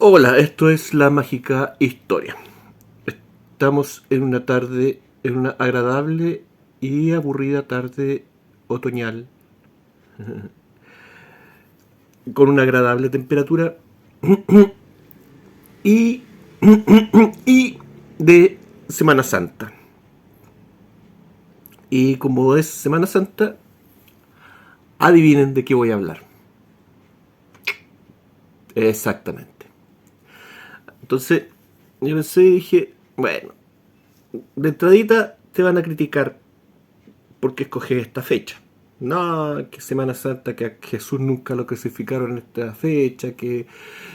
Hola, esto es La Mágica Historia. Estamos en una tarde, en una agradable y aburrida tarde otoñal, con una agradable temperatura y, y de Semana Santa. Y como es Semana Santa, adivinen de qué voy a hablar. Exactamente. Entonces, yo pensé y dije, bueno, de entradita te van a criticar porque escoges esta fecha. No, que Semana Santa, que a Jesús nunca lo crucificaron en esta fecha, que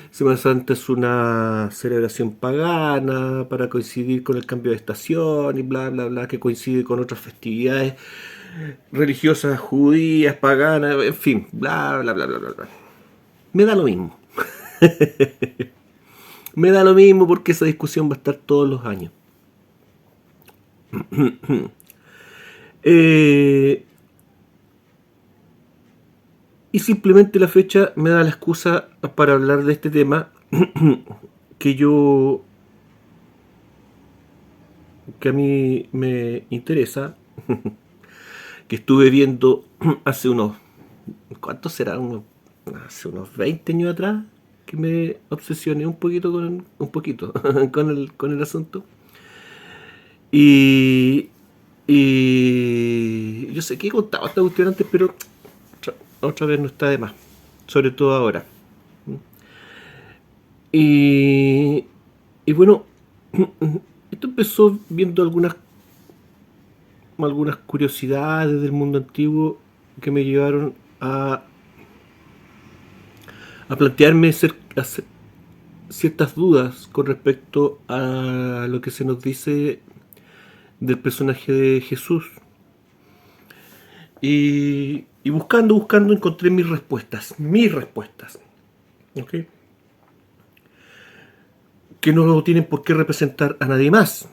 Semana Santa es una celebración pagana para coincidir con el cambio de estación y bla, bla, bla, que coincide con otras festividades religiosas judías, paganas, en fin, bla, bla, bla, bla, bla. Me da lo mismo. Me da lo mismo porque esa discusión va a estar todos los años. Eh, Y simplemente la fecha me da la excusa para hablar de este tema que yo, que a mí me interesa, que estuve viendo hace unos, ¿cuántos será? Hace unos 20 años atrás, que me obsesioné un poquito con el asunto. Y, y yo sé que he contado esta cuestión antes, pero otra vez no está de más, sobre todo ahora. Y, y bueno, esto empezó viendo algunas curiosidades del mundo antiguo que me llevaron a plantearme ciertas dudas con respecto a lo que se nos dice del personaje de Jesús. Y buscando, encontré mis respuestas, ¿ok? Que no tienen por qué representar a nadie más,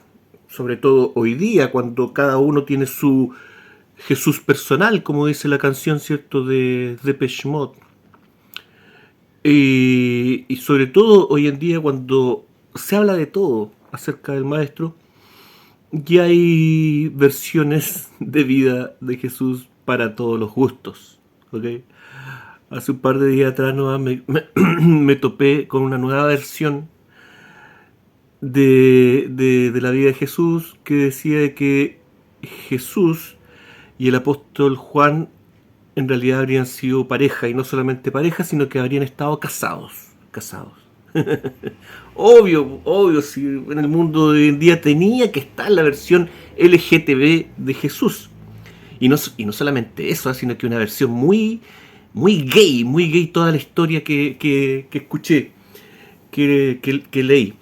sobre todo hoy día, cuando cada uno tiene su Jesús personal, como dice la canción, ¿cierto?, de Depeche Mode. Y sobre todo hoy en día, cuando se habla de todo acerca del Maestro, ya hay versiones de vida de Jesús para todos los gustos. ¿Ok? Hace un par de días atrás me topé con una nueva versión de la vida de Jesús que decía que Jesús y el apóstol Juan en realidad habrían sido pareja, y no solamente pareja, sino que habrían estado casados. Obvio, si en el mundo de hoy en día tenía que estar la versión LGTB de Jesús. Y no solamente eso, sino que una versión muy gay toda la historia que escuché, que leí.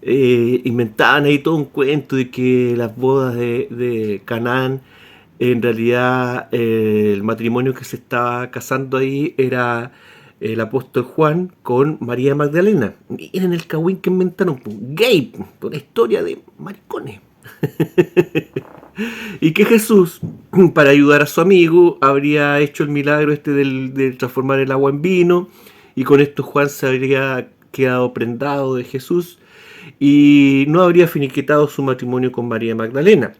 Inventaban ahí todo un cuento de que las bodas de Canaán, en realidad el matrimonio que se estaba casando ahí era el apóstol Juan con María Magdalena. Miren el cagüín que inventaron, gay, una historia de maricones. Y que Jesús, para ayudar a su amigo, habría hecho el milagro este de transformar el agua en vino, y con esto Juan se habría quedado prendado de Jesús y no habría finiquitado su matrimonio con María Magdalena.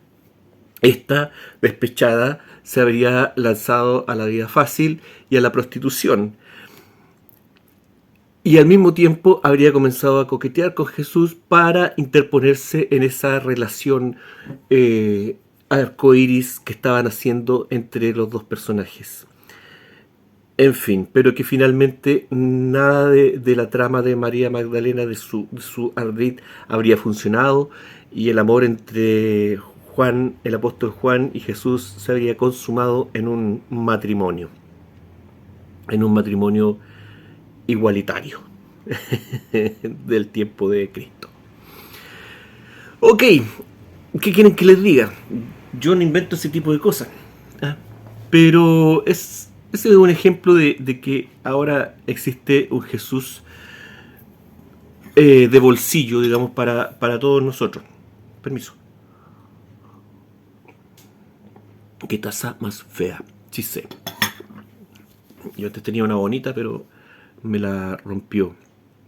Esta, despechada, se habría lanzado a la vida fácil y a la prostitución. Y al mismo tiempo habría comenzado a coquetear con Jesús para interponerse en esa relación arcoíris que estaban haciendo entre los dos personajes. En fin, pero que finalmente nada de la trama de María Magdalena, de su ardid, habría funcionado, y el amor entre Juan, el apóstol Juan, y Jesús se habría consumado en un matrimonio igualitario del tiempo de Cristo. Ok, ¿qué quieren que les diga? Yo no invento ese tipo de cosas. ¿Ah? Pero ese es un ejemplo de que ahora existe un Jesús de bolsillo, digamos, para todos nosotros. Permiso. Qué taza más fea. Sí sé. Yo antes tenía una bonita, pero me la rompió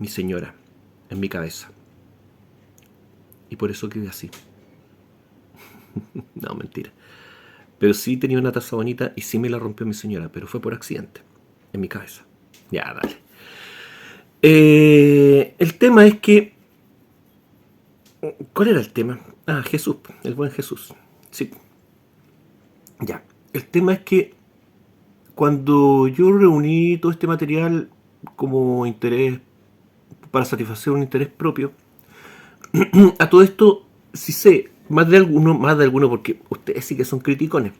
mi señora en mi cabeza. Y por eso quedé así. No, mentira. Pero sí tenía una taza bonita y sí me la rompió mi señora, pero fue por accidente, en mi cabeza. Ya, dale. El tema es que... ¿Cuál era el tema? Ah, Jesús, el buen Jesús. Sí. Ya. El tema es que cuando yo reuní todo este material como interés, para satisfacer un interés propio, a todo esto sí sé, más de alguno, porque ustedes sí que son criticones,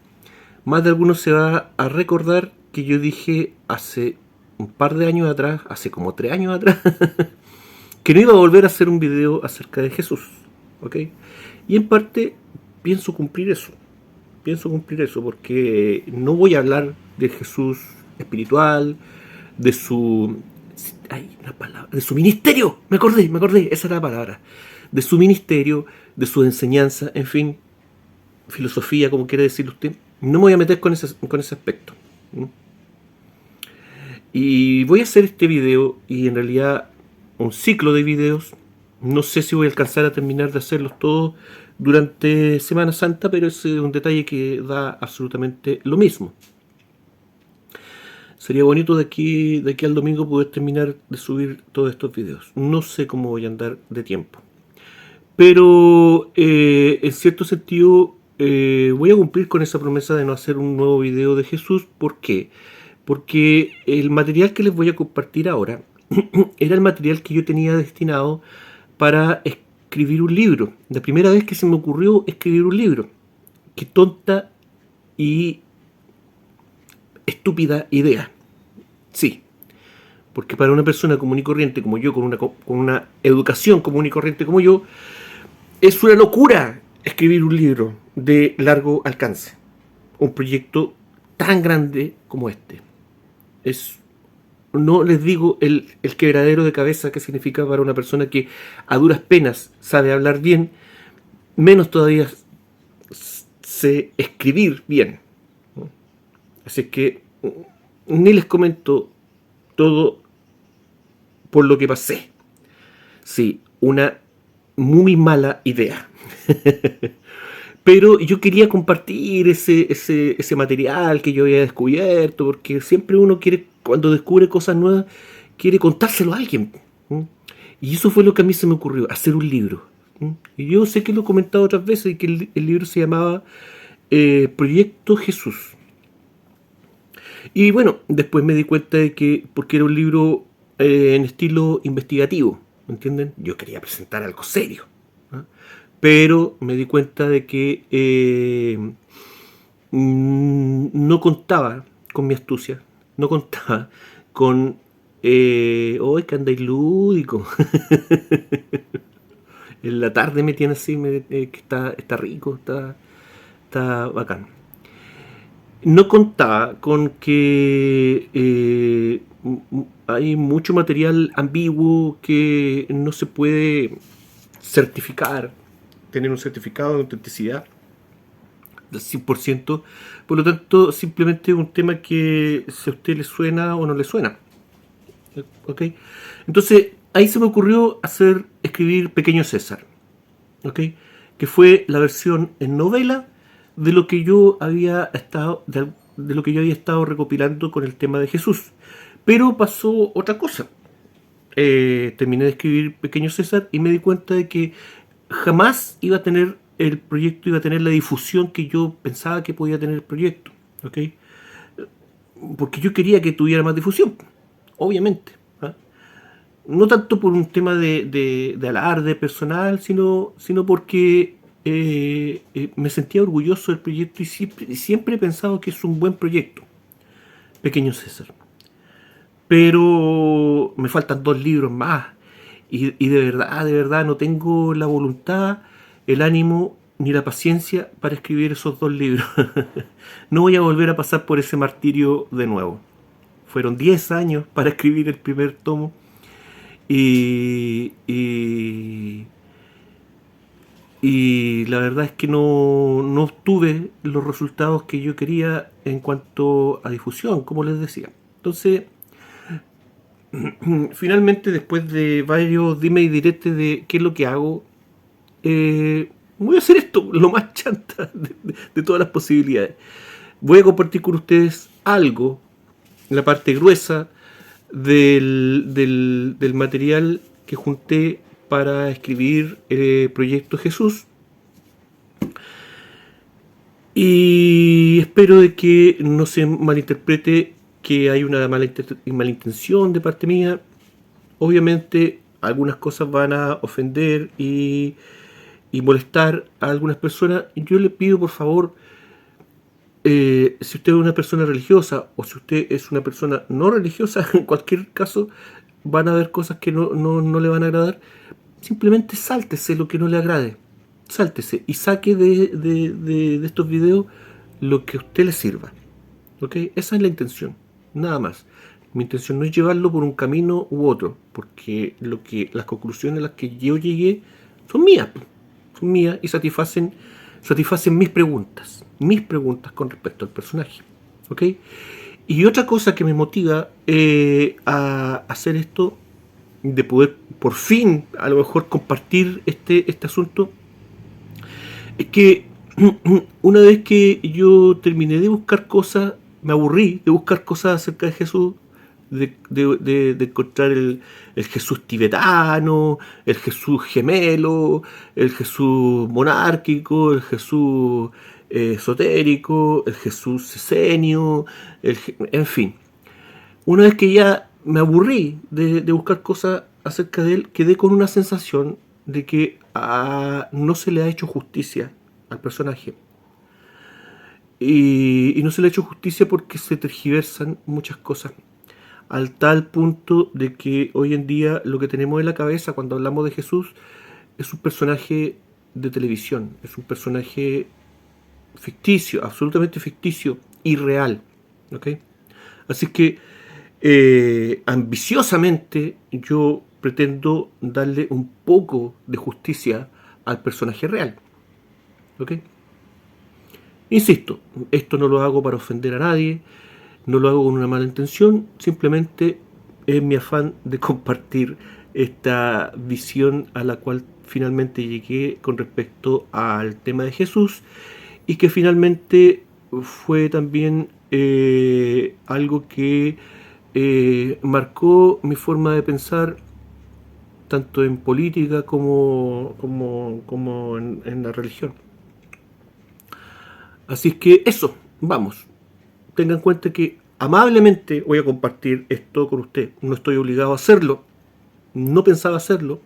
más de alguno se va a recordar que yo dije hace un par de años atrás, hace como 3 años atrás, que no iba a volver a hacer un video acerca de Jesús, ¿ok? Y en parte pienso cumplir eso, porque no voy a hablar de Jesús espiritual, de su... Ay, una palabra, de su ministerio, me acordé, esa era la palabra, de su ministerio, de su enseñanza, en fin, filosofía, como quiere decir usted. No me voy a meter con ese aspecto. Y voy a hacer este video y en realidad un ciclo de videos. No sé si voy a alcanzar a terminar de hacerlos todos durante Semana Santa, pero es un detalle que da absolutamente lo mismo. Sería bonito de aquí al domingo poder terminar de subir todos estos videos. No sé cómo voy a andar de tiempo. Pero en cierto sentido voy a cumplir con esa promesa de no hacer un nuevo video de Jesús. ¿Por qué? Porque el material que les voy a compartir ahora era el material que yo tenía destinado para escribir un libro. La primera vez que se me ocurrió escribir un libro. Qué tonta y estúpida idea. Sí, porque para una persona común y corriente como yo, con una educación común y corriente como yo, es una locura escribir un libro de largo alcance. Un proyecto tan grande como este. No les digo el quebradero de cabeza que significa para una persona que a duras penas sabe hablar bien, menos todavía sé escribir bien. Así que ni les comento todo por lo que pasé. Sí, una muy mala idea. Pero yo quería compartir ese material que yo había descubierto, porque siempre uno quiere, cuando descubre cosas nuevas, quiere contárselo a alguien. Y eso fue lo que a mí se me ocurrió, hacer un libro. Y yo sé que lo he comentado otras veces, y que el libro se llamaba Proyecto Jesús. Y bueno, después me di cuenta de que, porque era un libro en estilo investigativo, ¿me entienden? Yo quería presentar algo serio, ¿no? Pero me di cuenta de que no contaba con mi astucia, no contaba con... ¡Oh, que andáis lúdico! En la tarde me tiene así, que está rico, está bacán. No contaba con que hay mucho material ambiguo que no se puede certificar, tener un certificado de autenticidad del 100%. Por lo tanto, simplemente es un tema que si a usted le suena o no le suena. ¿Ok? Entonces, ahí se me ocurrió escribir Pequeño César. ¿Ok? Que fue la versión en novela de lo que yo había estado recopilando con el tema de Jesús. Pero pasó otra cosa. Terminé de escribir Pequeño César y me di cuenta de que jamás iba a tener el proyecto, iba a tener la difusión que yo pensaba que podía tener el proyecto. ¿Ok? Porque yo quería que tuviera más difusión, obviamente. ¿Ah? No tanto por un tema de alarde personal, sino porque me sentía orgulloso del proyecto y siempre he pensado que es un buen proyecto, Pequeño César. Pero me faltan 2 libros más y de verdad no tengo la voluntad, el ánimo ni la paciencia para escribir esos 2 libros. No voy a volver a pasar por ese martirio de nuevo. Fueron 10 años para escribir el primer tomo y la verdad es que no obtuve los resultados que yo quería en cuanto a difusión, como les decía. Entonces, finalmente, después de varios dime y diretes de qué es lo que hago, voy a hacer esto lo más chanta de todas las posibilidades. Voy a compartir con ustedes algo, la parte gruesa del material que junté para escribir el proyecto Jesús. Y espero de que no se malinterprete que hay una mala intención de parte mía. Obviamente algunas cosas van a ofender y molestar a algunas personas. Yo le pido por favor, si usted es una persona religiosa o si usted es una persona no religiosa, en cualquier caso van a haber cosas que no le van a agradar. Simplemente sáltese lo que no le agrade. Sáltese y saque de estos videos lo que a usted le sirva. ¿Ok? Esa es la intención. Nada más. Mi intención no es llevarlo por un camino u otro, porque las conclusiones a las que yo llegué son mías. Son mías y satisfacen mis preguntas con respecto al personaje. ¿Ok? Y otra cosa que me motiva a hacer esto, de poder por fin a lo mejor compartir este asunto, es que una vez que yo terminé de buscar cosas, me aburrí de buscar cosas acerca de Jesús, de encontrar el Jesús tibetano, el Jesús gemelo, el Jesús monárquico, el Jesús esotérico, el Jesús sesenio, en fin. Una vez que ya me aburrí de buscar cosas acerca de él, quedé con una sensación de que no se le ha hecho justicia al personaje. Y no se le ha hecho justicia porque se tergiversan muchas cosas. Al tal punto de que hoy en día lo que tenemos en la cabeza cuando hablamos de Jesús es un personaje de televisión, es un personaje ficticio, absolutamente ficticio, irreal. ¿Okay? Así que ambiciosamente yo pretendo darle un poco de justicia al personaje real. ¿Ok? Insisto, esto no lo hago para ofender a nadie, no lo hago con una mala intención, simplemente es mi afán de compartir esta visión a la cual finalmente llegué con respecto al tema de Jesús y que finalmente fue también algo que marcó mi forma de pensar tanto en política como en la religión. Así es que eso, vamos, tengan en cuenta que amablemente voy a compartir esto con usted. No estoy obligado a hacerlo, no pensaba hacerlo,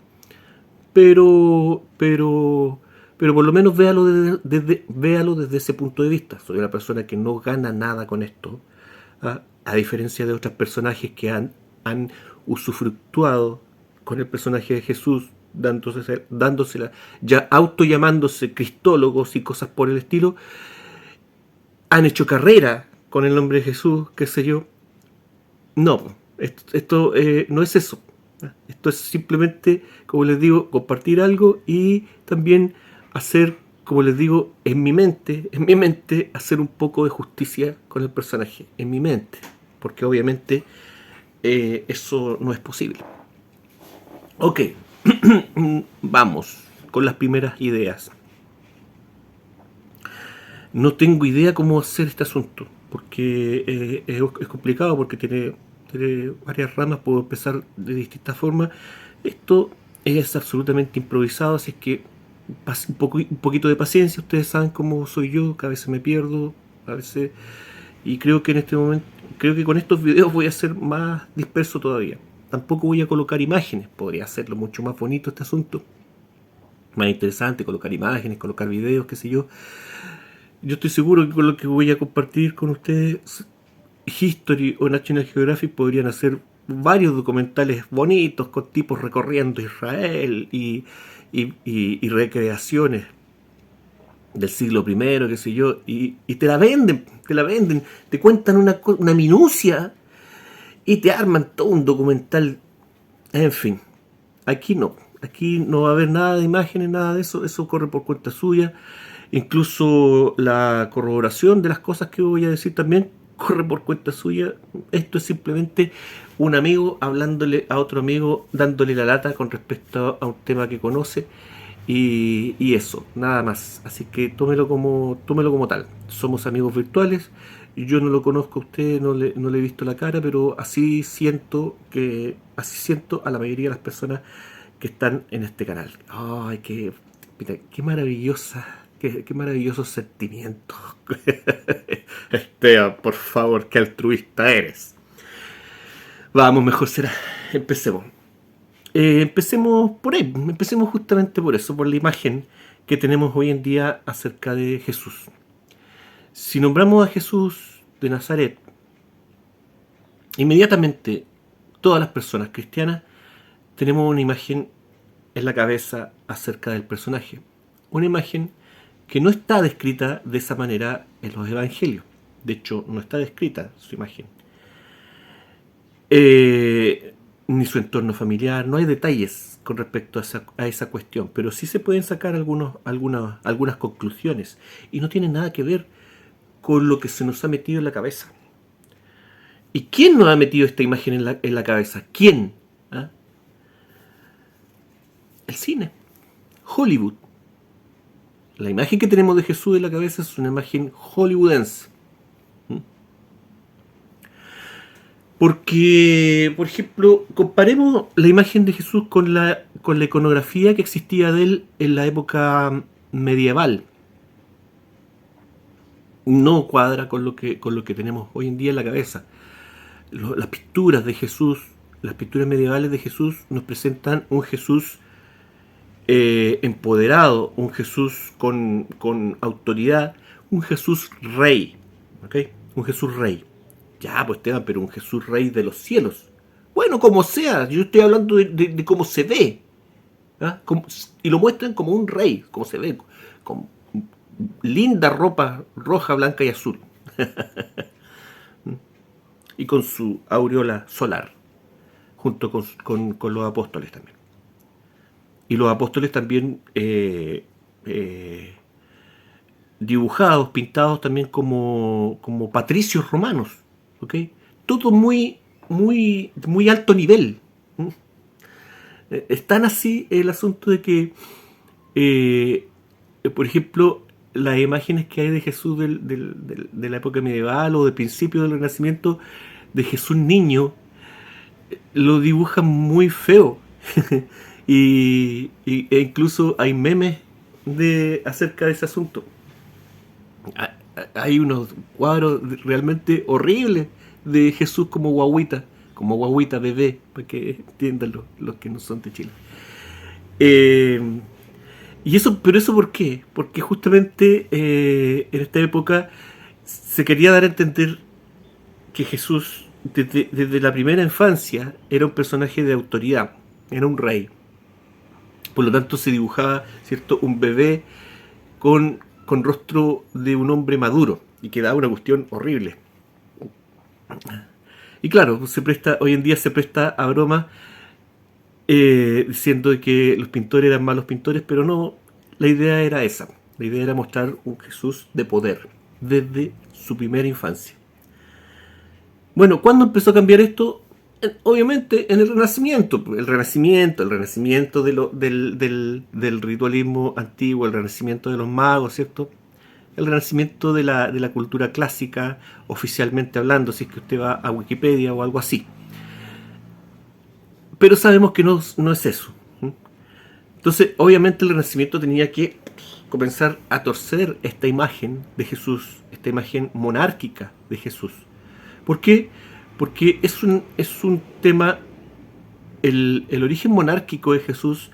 pero por lo menos véalo desde ese punto de vista. Soy una persona que no gana nada con esto, a diferencia de otros personajes que han usufructuado con el personaje de Jesús, dándosela, ya autollamándose cristólogos y cosas por el estilo, han hecho carrera con el nombre de Jesús, qué sé yo. No, esto no es eso. Esto es simplemente, como les digo, compartir algo y también hacer, como les digo, en mi mente, hacer un poco de justicia con el personaje, en mi mente, porque obviamente eso no es posible. Ok, vamos con las primeras ideas. No tengo idea cómo hacer este asunto, porque es complicado, porque tiene varias ramas, puedo empezar de distintas formas. Esto es absolutamente improvisado, así es que un poquito de paciencia. Ustedes saben cómo soy yo, que a veces me pierdo, a veces, y creo que en este momento, creo que con estos videos voy a ser más disperso todavía. Tampoco voy a colocar imágenes, podría hacerlo mucho más bonito este asunto, más interesante, colocar imágenes, colocar videos, qué sé yo. Yo estoy seguro que con lo que voy a compartir con ustedes, History o National Geographic podrían hacer varios documentales bonitos con tipos recorriendo Israel y recreaciones del siglo I, qué sé yo, y te la venden, te cuentan una minucia y te arman todo un documental. En fin, aquí no va a haber nada de imágenes, nada de eso, eso corre por cuenta suya. Incluso la corroboración de las cosas que voy a decir también corre por cuenta suya. Esto es simplemente un amigo hablándole a otro amigo, dándole la lata con respecto a un tema que conoce, y eso, nada más. Así que tómelo como tal. Somos amigos virtuales. Yo no lo conozco a usted, no le he visto la cara, pero así siento a la mayoría de las personas que están en este canal. Ay, mira, qué maravillosa, qué maravillosos sentimientos. Esteban, por favor, qué altruista eres. Vamos, mejor será. Empecemos. Empecemos por ahí, empecemos justamente por eso, por la imagen que tenemos hoy en día acerca de Jesús. Si nombramos a Jesús de Nazaret, inmediatamente todas las personas cristianas tenemos una imagen en la cabeza acerca del personaje. Una imagen que no está descrita de esa manera en los evangelios. De hecho, no está descrita su imagen. Ni su entorno familiar, no hay detalles con respecto a esa cuestión, pero sí se pueden sacar algunas conclusiones y no tienen nada que ver con lo que se nos ha metido en la cabeza. ¿Y quién nos ha metido esta imagen en la cabeza? ¿Quién? ¿Ah? El cine, Hollywood. La imagen que tenemos de Jesús en la cabeza es una imagen hollywoodense. Porque, por ejemplo, comparemos la imagen de Jesús con la iconografía que existía de él en la época medieval. No cuadra con lo que tenemos hoy en día en la cabeza. Las pinturas de Jesús, las pinturas medievales de Jesús nos presentan un Jesús empoderado, un Jesús con autoridad, un Jesús rey, ¿ok? Un Jesús rey. Ya, pues Esteban, pero un Jesús rey de los cielos. Bueno, como sea, yo estoy hablando de cómo se ve. ¿Ah? Y lo muestran como un rey, como se ve, con linda ropa roja, blanca y azul. Y con su aureola solar, junto con los apóstoles también. Y los apóstoles también dibujados, pintados también como patricios romanos, ¿ok? Todo muy alto nivel. Es tan así el asunto de que, por ejemplo, las imágenes que hay de Jesús de la época medieval o de principio del Renacimiento, de Jesús niño, lo dibujan muy feo. E incluso hay memes acerca de ese asunto. Hay unos cuadros realmente horribles de Jesús como guaguita bebé, para que entiendan los que no son de Chile. Pero eso ¿por qué? Porque justamente en esta época se quería dar a entender que Jesús desde la primera infancia era un personaje de autoridad, era un rey. Por lo tanto se dibujaba, ¿cierto?, un bebé con rostro de un hombre maduro y quedaba una cuestión horrible. Y claro, hoy en día se presta a bromas diciendo que los pintores eran malos pintores, pero no, la idea era esa. La idea era mostrar un Jesús de poder desde su primera infancia. Bueno, ¿cuándo empezó a cambiar esto? Obviamente en el Renacimiento. El Renacimiento del ritualismo antiguo, el Renacimiento de los magos, ¿cierto? El Renacimiento de la cultura clásica, oficialmente hablando, si es que usted va a Wikipedia o algo así. Pero sabemos que no es eso. Entonces, obviamente el Renacimiento tenía que comenzar a torcer esta imagen de Jesús, esta imagen monárquica de Jesús. ¿Por qué? Porque es un tema, el origen monárquico de Jesús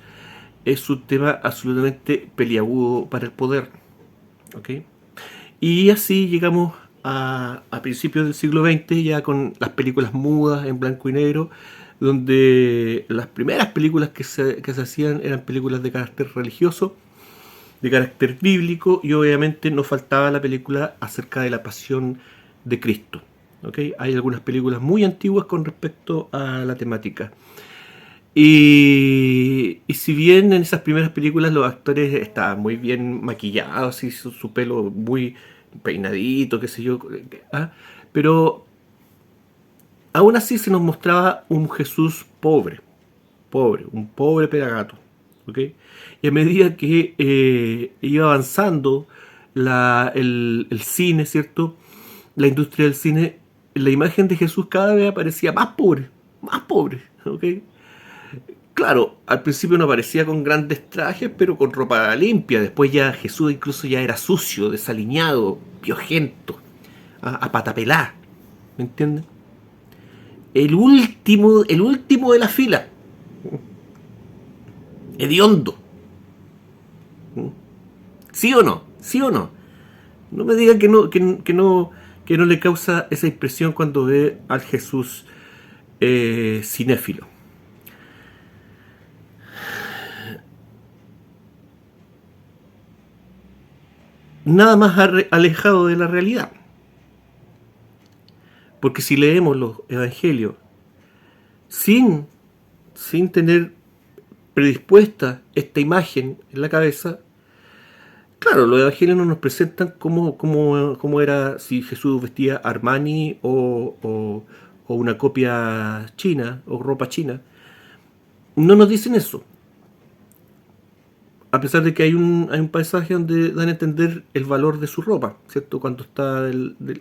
es un tema absolutamente peliagudo para el poder. ¿Ok? Y así llegamos a principios del siglo XX, ya con las películas mudas en blanco y negro, donde las primeras películas que se hacían eran películas de carácter religioso, de carácter bíblico, y obviamente no faltaba la película acerca de la pasión de Cristo. ¿Okay? Hay algunas películas muy antiguas con respecto a la temática. Y si bien en esas primeras películas los actores estaban muy bien maquillados y su pelo muy peinadito, qué sé yo, pero aún así se nos mostraba un Jesús pobre, un pobre pelagato. ¿Okay? Y a medida que iba avanzando el cine, ¿cierto? La industria del cine, la imagen de Jesús cada vez aparecía más pobre, ¿ok? Claro, al principio no aparecía con grandes trajes, pero con ropa limpia. Después ya Jesús incluso ya era sucio, desaliñado, piojento, a patapelá, ¿me entiendes? El último de la fila, hediondo. ¿Sí o no? ¿Sí o no? No me digan que no le causa esa impresión cuando ve al Jesús cinéfilo. Nada más alejado de la realidad. Porque si leemos los evangelios sin, sin tener predispuesta esta imagen en la cabeza, claro, los evangelios no nos presentan cómo era si Jesús vestía Armani o una copia china o ropa china. No nos dicen eso. A pesar de que hay un paisaje donde dan a entender el valor de su ropa, ¿cierto? Cuando está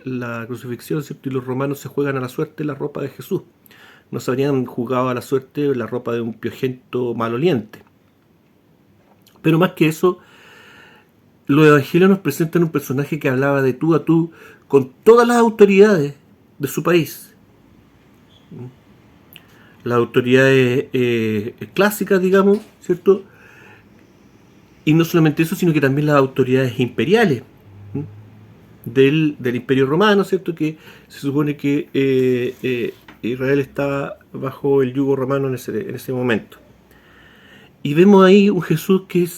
la crucifixión, ¿cierto? Y los romanos se juegan a la suerte la ropa de Jesús. No se habrían jugado a la suerte la ropa de un piojento maloliente. Pero más que eso, los evangelios nos presentan un personaje que hablaba de tú a tú con todas las autoridades de su país. Las autoridades clásicas, digamos, ¿cierto? Y no solamente eso, sino que también las autoridades imperiales del Imperio Romano, ¿cierto? Que se supone que Israel estaba bajo el yugo romano en ese momento. Y vemos ahí un Jesús que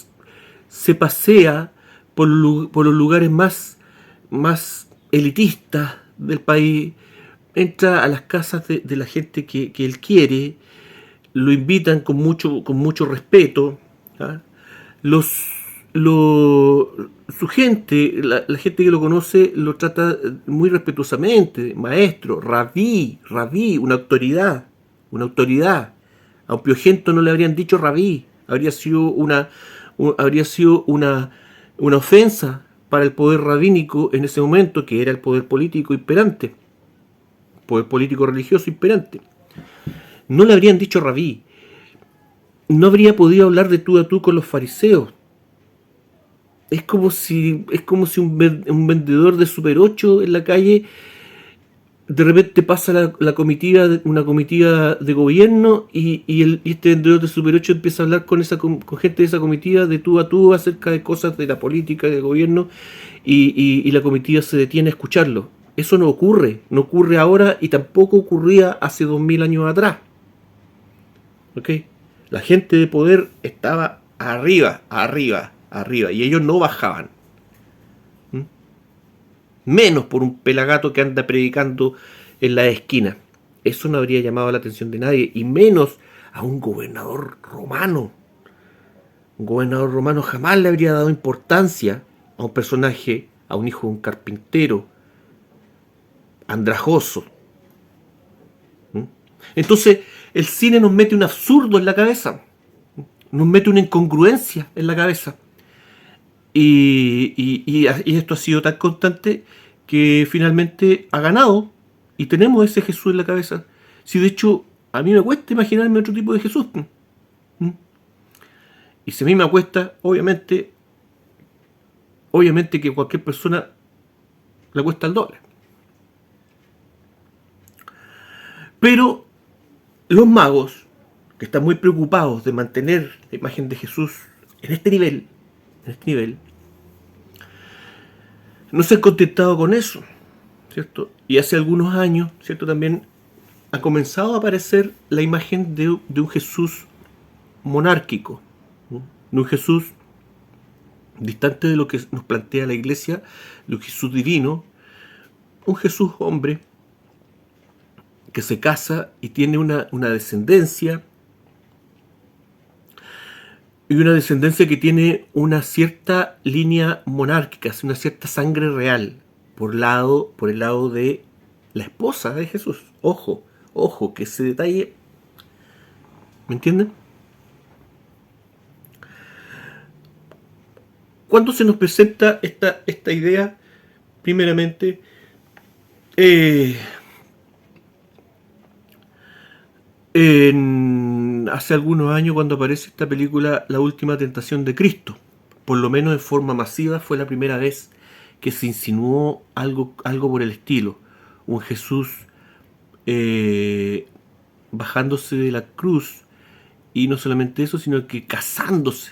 se pasea por los lugares más elitistas del país, entra a las casas de la gente que él quiere, lo invitan con mucho respeto, ¿ah? Su gente, la gente que lo conoce, lo trata muy respetuosamente, maestro, rabí, una autoridad. A un piojento no le habrían dicho rabí, habría sido una ofensa para el poder rabínico en ese momento, que era el poder político imperante, poder político religioso imperante. No le habrían dicho rabí. No habría podido hablar de tú a tú con los fariseos. Es como si un vendedor de Super 8 en la calle de repente pasa una comitiva de gobierno y este vendedor de Super 8 empieza a hablar con gente de esa comitiva de tú a tú acerca de cosas de la política y del gobierno y la comitiva se detiene a escucharlo. Eso no ocurre ahora y tampoco ocurría hace 2000 años atrás. ¿Ok? La gente de poder estaba arriba, y ellos no bajaban. Menos por un pelagato que anda predicando en la esquina. Eso no habría llamado la atención de nadie, y menos a un gobernador romano. Un gobernador romano jamás le habría dado importancia a un personaje, a un hijo de un carpintero, andrajoso. Entonces, el cine nos mete un absurdo en la cabeza, nos mete una incongruencia en la cabeza. Y esto ha sido tan constante que finalmente ha ganado y tenemos ese Jesús en la cabeza. Si de hecho a mí me cuesta imaginarme otro tipo de Jesús. Y si a mí me cuesta, obviamente que cualquier persona le cuesta el doble. Pero los magos, que están muy preocupados de mantener la imagen de Jesús en este nivel, no se han contentado con eso, ¿cierto? Y hace algunos años, ¿cierto? También ha comenzado a aparecer la imagen de un Jesús monárquico, ¿no? De un Jesús distante de lo que nos plantea la Iglesia, de un Jesús divino, un Jesús hombre que se casa y tiene una descendencia, y una descendencia que tiene una cierta línea monárquica, una cierta sangre real, por el lado de la esposa de Jesús. Ojo Ojo, que ese detalle, ¿me entienden? Cuando se nos presenta esta idea, primeramente, eh, hace algunos años cuando aparece esta película La Última Tentación de Cristo, por lo menos en forma masiva, fue la primera vez que se insinuó algo por el estilo. Un Jesús eh, bajándose de la cruz, y no solamente eso, sino que casándose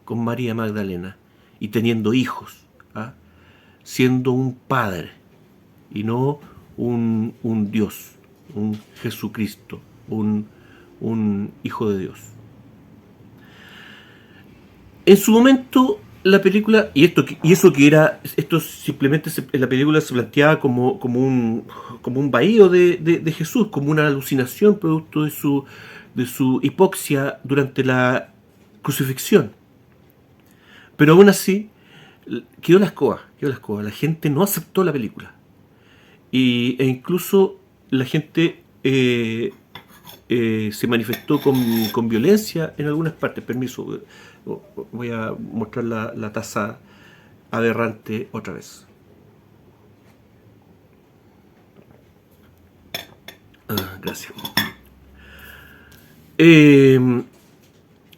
con María Magdalena y teniendo hijos, ¿ah? Siendo un padre y no un Dios, un Jesucristo, un Hijo de Dios. En su momento, la película, esto simplemente la película se planteaba como un bahío de Jesús, como una alucinación producto de su hipoxia durante la crucifixión. Pero aún así, quedó la escoba. La gente no aceptó la película. E incluso la gente se manifestó con violencia en algunas partes. Permiso, voy a mostrar la taza aberrante otra vez. Gracias.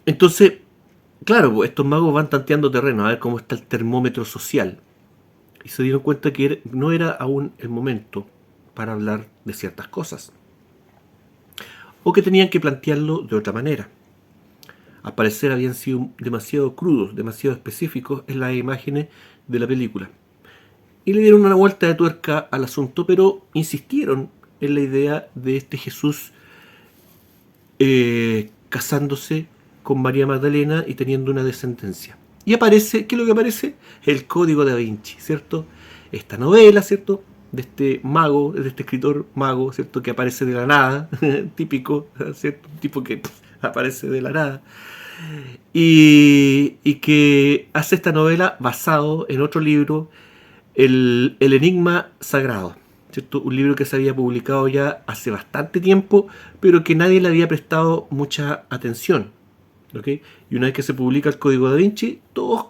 Entonces, claro, estos magos van tanteando terreno a ver cómo está el termómetro social. Y se dieron cuenta que no era aún el momento para hablar de ciertas cosas. O que tenían que plantearlo de otra manera. Al parecer habían sido demasiado crudos, demasiado específicos en las imágenes de la película. Y le dieron una vuelta de tuerca al asunto, pero insistieron en la idea de este Jesús casándose con María Magdalena y teniendo una descendencia. Y aparece, ¿qué es lo que aparece? El Código da Vinci, ¿cierto? Esta novela, ¿cierto? De este mago, de este escritor mago, ¿cierto? Que aparece de la nada, típico, ¿cierto? Un tipo que aparece de la nada. Y que hace esta novela basado en otro libro, el Enigma Sagrado, ¿cierto? Un libro que se había publicado ya hace bastante tiempo, pero que nadie le había prestado mucha atención. ¿Okay? Y una vez que se publica el Código da Vinci, todos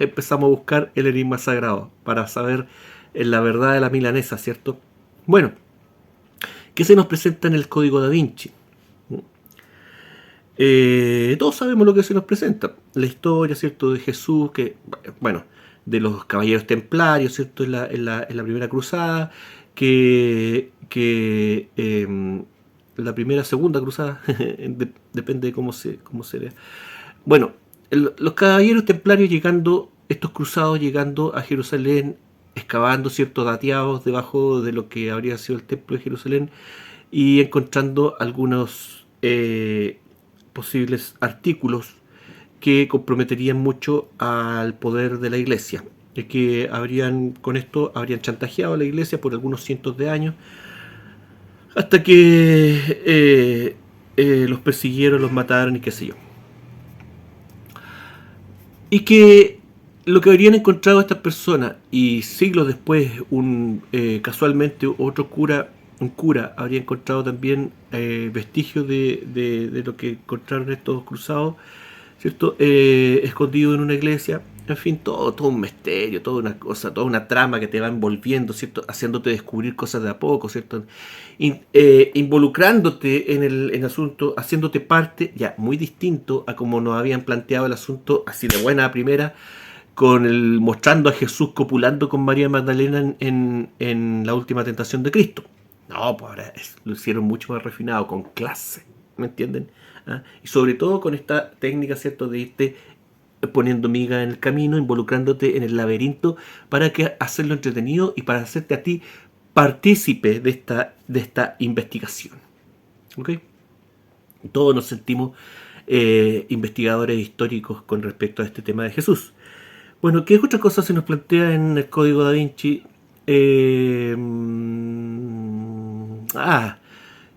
empezamos a buscar el Enigma Sagrado para saber la verdad de la milanesa, ¿cierto? Bueno, ¿qué se nos presenta en el Código da Vinci? Todos sabemos lo que se nos presenta. La historia, ¿cierto? De Jesús, que, bueno, de los caballeros templarios, ¿cierto? En la primera cruzada, que la primera, segunda cruzada, depende de cómo se vea. Bueno, los caballeros templarios llegando, estos cruzados llegando a Jerusalén, excavando ciertos dateados debajo de lo que habría sido el templo de Jerusalén y encontrando algunos posibles artículos que comprometerían mucho al poder de la iglesia. Es que con esto habrían chantajeado a la iglesia por algunos cientos de años hasta que los persiguieron, los mataron y qué sé yo. Y que lo que habrían encontrado estas personas y siglos después casualmente otro cura, un cura, habría encontrado también vestigios de lo que encontraron estos cruzados, ¿cierto? Escondido en una iglesia. En fin, todo un misterio, toda una cosa, toda una trama que te va envolviendo, ¿cierto? Haciéndote descubrir cosas de a poco, ¿cierto? Involucrándote en el asunto, haciéndote parte, ya muy distinto a como nos habían planteado el asunto, así de buena a primera, mostrando a Jesús copulando con María Magdalena en La Última Tentación de Cristo. No, pues ahora lo hicieron mucho más refinado, con clase, ¿me entienden? ¿Ah? Y sobre todo con esta técnica, ¿cierto? De irte poniendo miga en el camino, involucrándote en el laberinto para hacerlo entretenido y para hacerte a ti partícipe de esta investigación. ¿Ok? Todos nos sentimos investigadores históricos con respecto a este tema de Jesús. Bueno, ¿qué otra cosa se nos plantea en el Código da Vinci?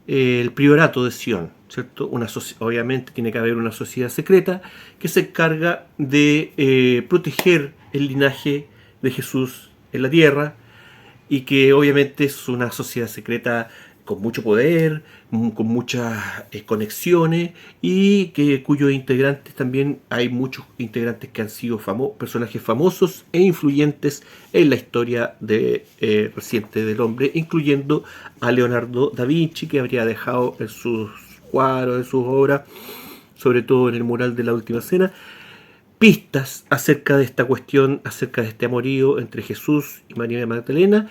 El priorato de Sion, ¿cierto? Obviamente tiene que haber una sociedad secreta que se encarga de proteger el linaje de Jesús en la tierra y que obviamente es una sociedad secreta con mucho poder, con muchas conexiones y cuyos integrantes también hay muchos integrantes que han sido personajes famosos e influyentes en la historia reciente del hombre, incluyendo a Leonardo da Vinci, que habría dejado en sus cuadros, en sus obras, sobre todo en el mural de la Última Cena, pistas acerca de esta cuestión, acerca de este amorío entre Jesús y María Magdalena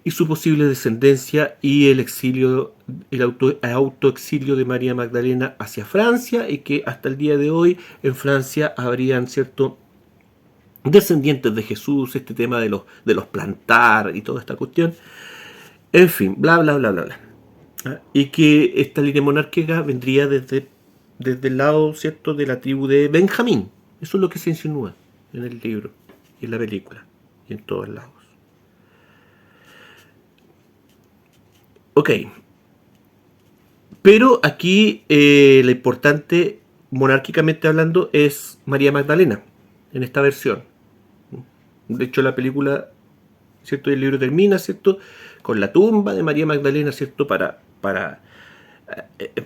y su posible descendencia y el exilio, el autoexilio de María Magdalena hacia Francia, y que hasta el día de hoy en Francia habrían cierto descendientes de Jesús, este tema de los plantar y toda esta cuestión, en fin, bla bla bla bla bla. Y que esta línea monárquica vendría desde el lado, cierto, de la tribu de Benjamín. Eso es lo que se insinúa en el libro y en la película y en todos lados. Ok, pero aquí la importante, monárquicamente hablando, es María Magdalena en esta versión. De hecho, la película, ¿cierto? Y el libro termina, ¿cierto?, con la tumba de María Magdalena, ¿cierto?,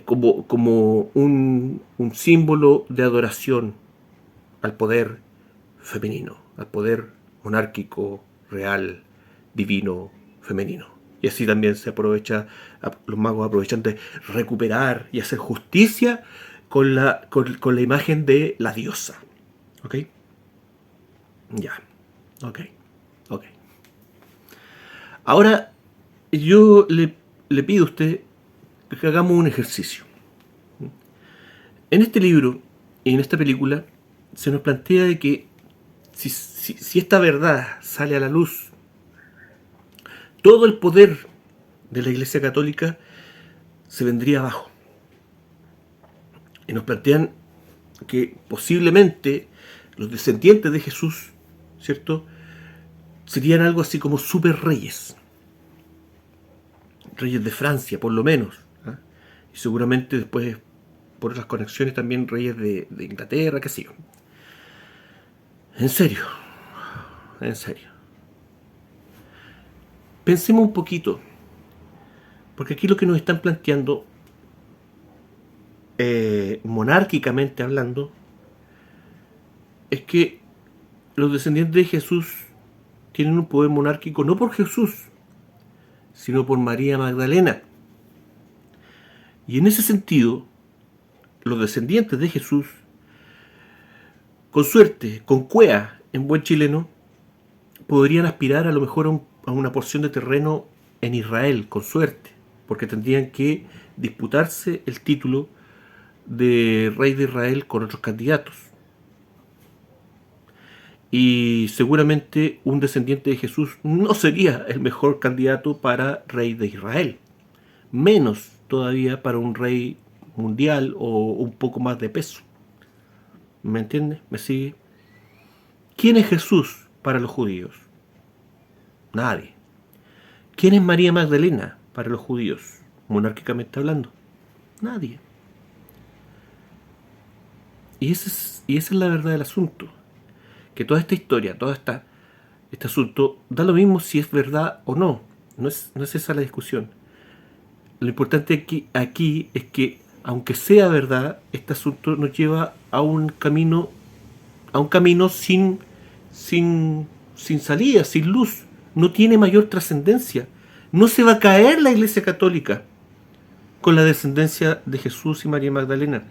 como un símbolo de adoración al poder femenino, al poder monárquico, real, divino, femenino. Y así también los magos aprovechan de recuperar y hacer justicia con la imagen de la diosa. ¿Ok? Ya. Ok. Ok. Ahora, yo le pido a usted que hagamos un ejercicio. En este libro y en esta película se nos plantea de que si esta verdad sale a la luz, todo el poder de la Iglesia Católica se vendría abajo. Y nos plantean que posiblemente los descendientes de Jesús, ¿cierto?, serían algo así como super reyes. Reyes de Francia, por lo menos. ¿Eh? Y seguramente después, por otras conexiones, también reyes de Inglaterra, qué sé yo. En serio. En serio. Pensemos un poquito. Porque aquí lo que nos están planteando, monárquicamente hablando, es que los descendientes de Jesús tienen un poder monárquico no por Jesús, sino por María Magdalena. Y en ese sentido, los descendientes de Jesús, con suerte, con cuea, en buen chileno, podrían aspirar a lo mejor a una porción de terreno en Israel, con suerte, porque tendrían que disputarse el título de rey de Israel con otros candidatos. Y seguramente un descendiente de Jesús no sería el mejor candidato para rey de Israel, menos todavía para un rey mundial o un poco más de peso. ¿Me entiende? ¿Me sigue? ¿Quién es Jesús para los judíos? Nadie. ¿Quién es María Magdalena para los judíos, monárquicamente hablando? Nadie. Y esa es la verdad del asunto. Que toda esta historia, este asunto, da lo mismo si es verdad o no. No es esa la discusión. Lo importante aquí es que, aunque sea verdad, este asunto nos lleva a un camino sin salida, sin luz. No tiene mayor trascendencia. No se va a caer la Iglesia Católica con la descendencia de Jesús y María Magdalena,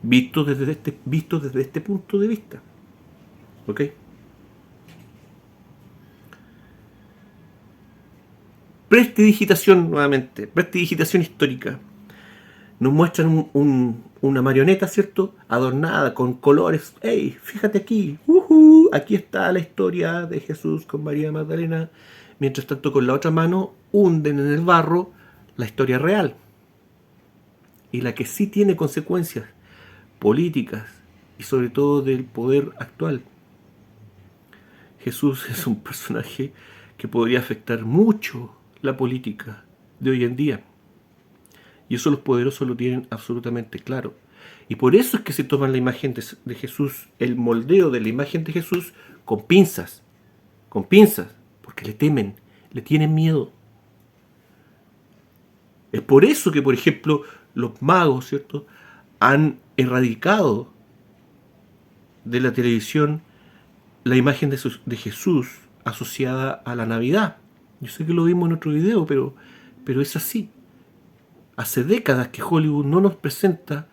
visto desde este punto de vista. ¿Ok? Prestidigitación nuevamente, prestidigitación histórica. Nos muestran una marioneta, ¿cierto?, adornada con colores. ¡Ey! Fíjate aquí. Aquí está la historia de Jesús con María Magdalena. Mientras tanto, con la otra mano hunden en el barro la historia real. Y la que sí tiene consecuencias políticas y sobre todo del poder actual. Jesús es un personaje que podría afectar mucho la política de hoy en día. Y eso los poderosos lo tienen absolutamente claro. Y por eso es que se toman la imagen de Jesús, el moldeo de la imagen de Jesús, con pinzas, porque le temen, le tienen miedo. Es por eso que, por ejemplo, los magos, ¿cierto?, han erradicado de la televisión la imagen de Jesús asociada a la Navidad. Yo sé que lo vimos en otro video, pero es así. Hace décadas que Hollywood no nos presenta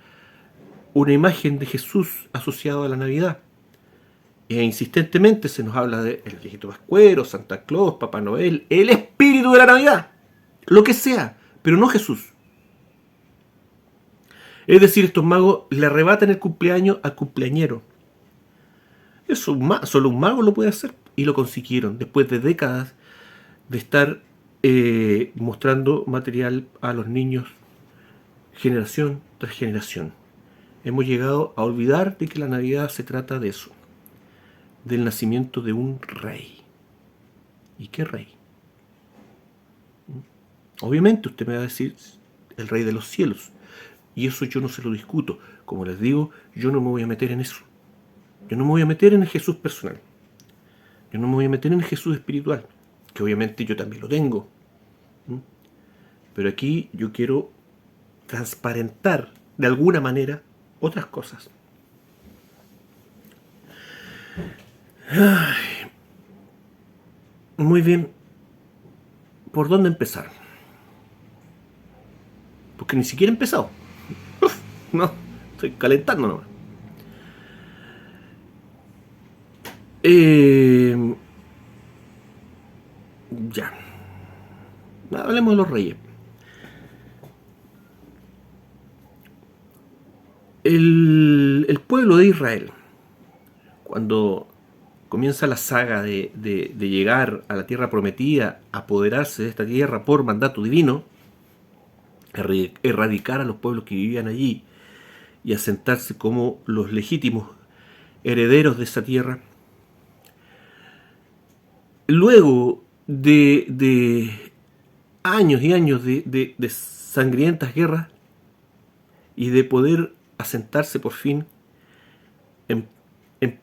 una imagen de Jesús asociado a la Navidad. E insistentemente se nos habla de el viejito Pascuero, Santa Claus, Papá Noel, el espíritu de la Navidad, lo que sea, pero no Jesús. Es decir, estos magos le arrebatan el cumpleaños al cumpleañero. Eso solo un mago lo puede hacer. Y lo consiguieron después de décadas de estar mostrando material a los niños generación tras generación. Hemos llegado a olvidar de que la Navidad se trata de eso, del nacimiento de un rey. ¿Y qué rey? Obviamente usted me va a decir el rey de los cielos, y eso yo no se lo discuto. Como les digo, yo no me voy a meter en eso. Yo no me voy a meter en el Jesús personal. Yo no me voy a meter en el Jesús espiritual, que obviamente yo también lo tengo. Pero aquí yo quiero transparentar de alguna manera otras cosas. Ay, muy bien. ¿Por dónde empezar? Porque ni siquiera he empezado. No, estoy calentando nomás. Ya. Hablemos de los reyes. El pueblo de Israel, cuando comienza la saga de llegar a la tierra prometida, apoderarse de esta tierra por mandato divino, erradicar a los pueblos que vivían allí y asentarse como los legítimos herederos de esa tierra, luego de años y años de sangrientas guerras y de poder asentarse por fin en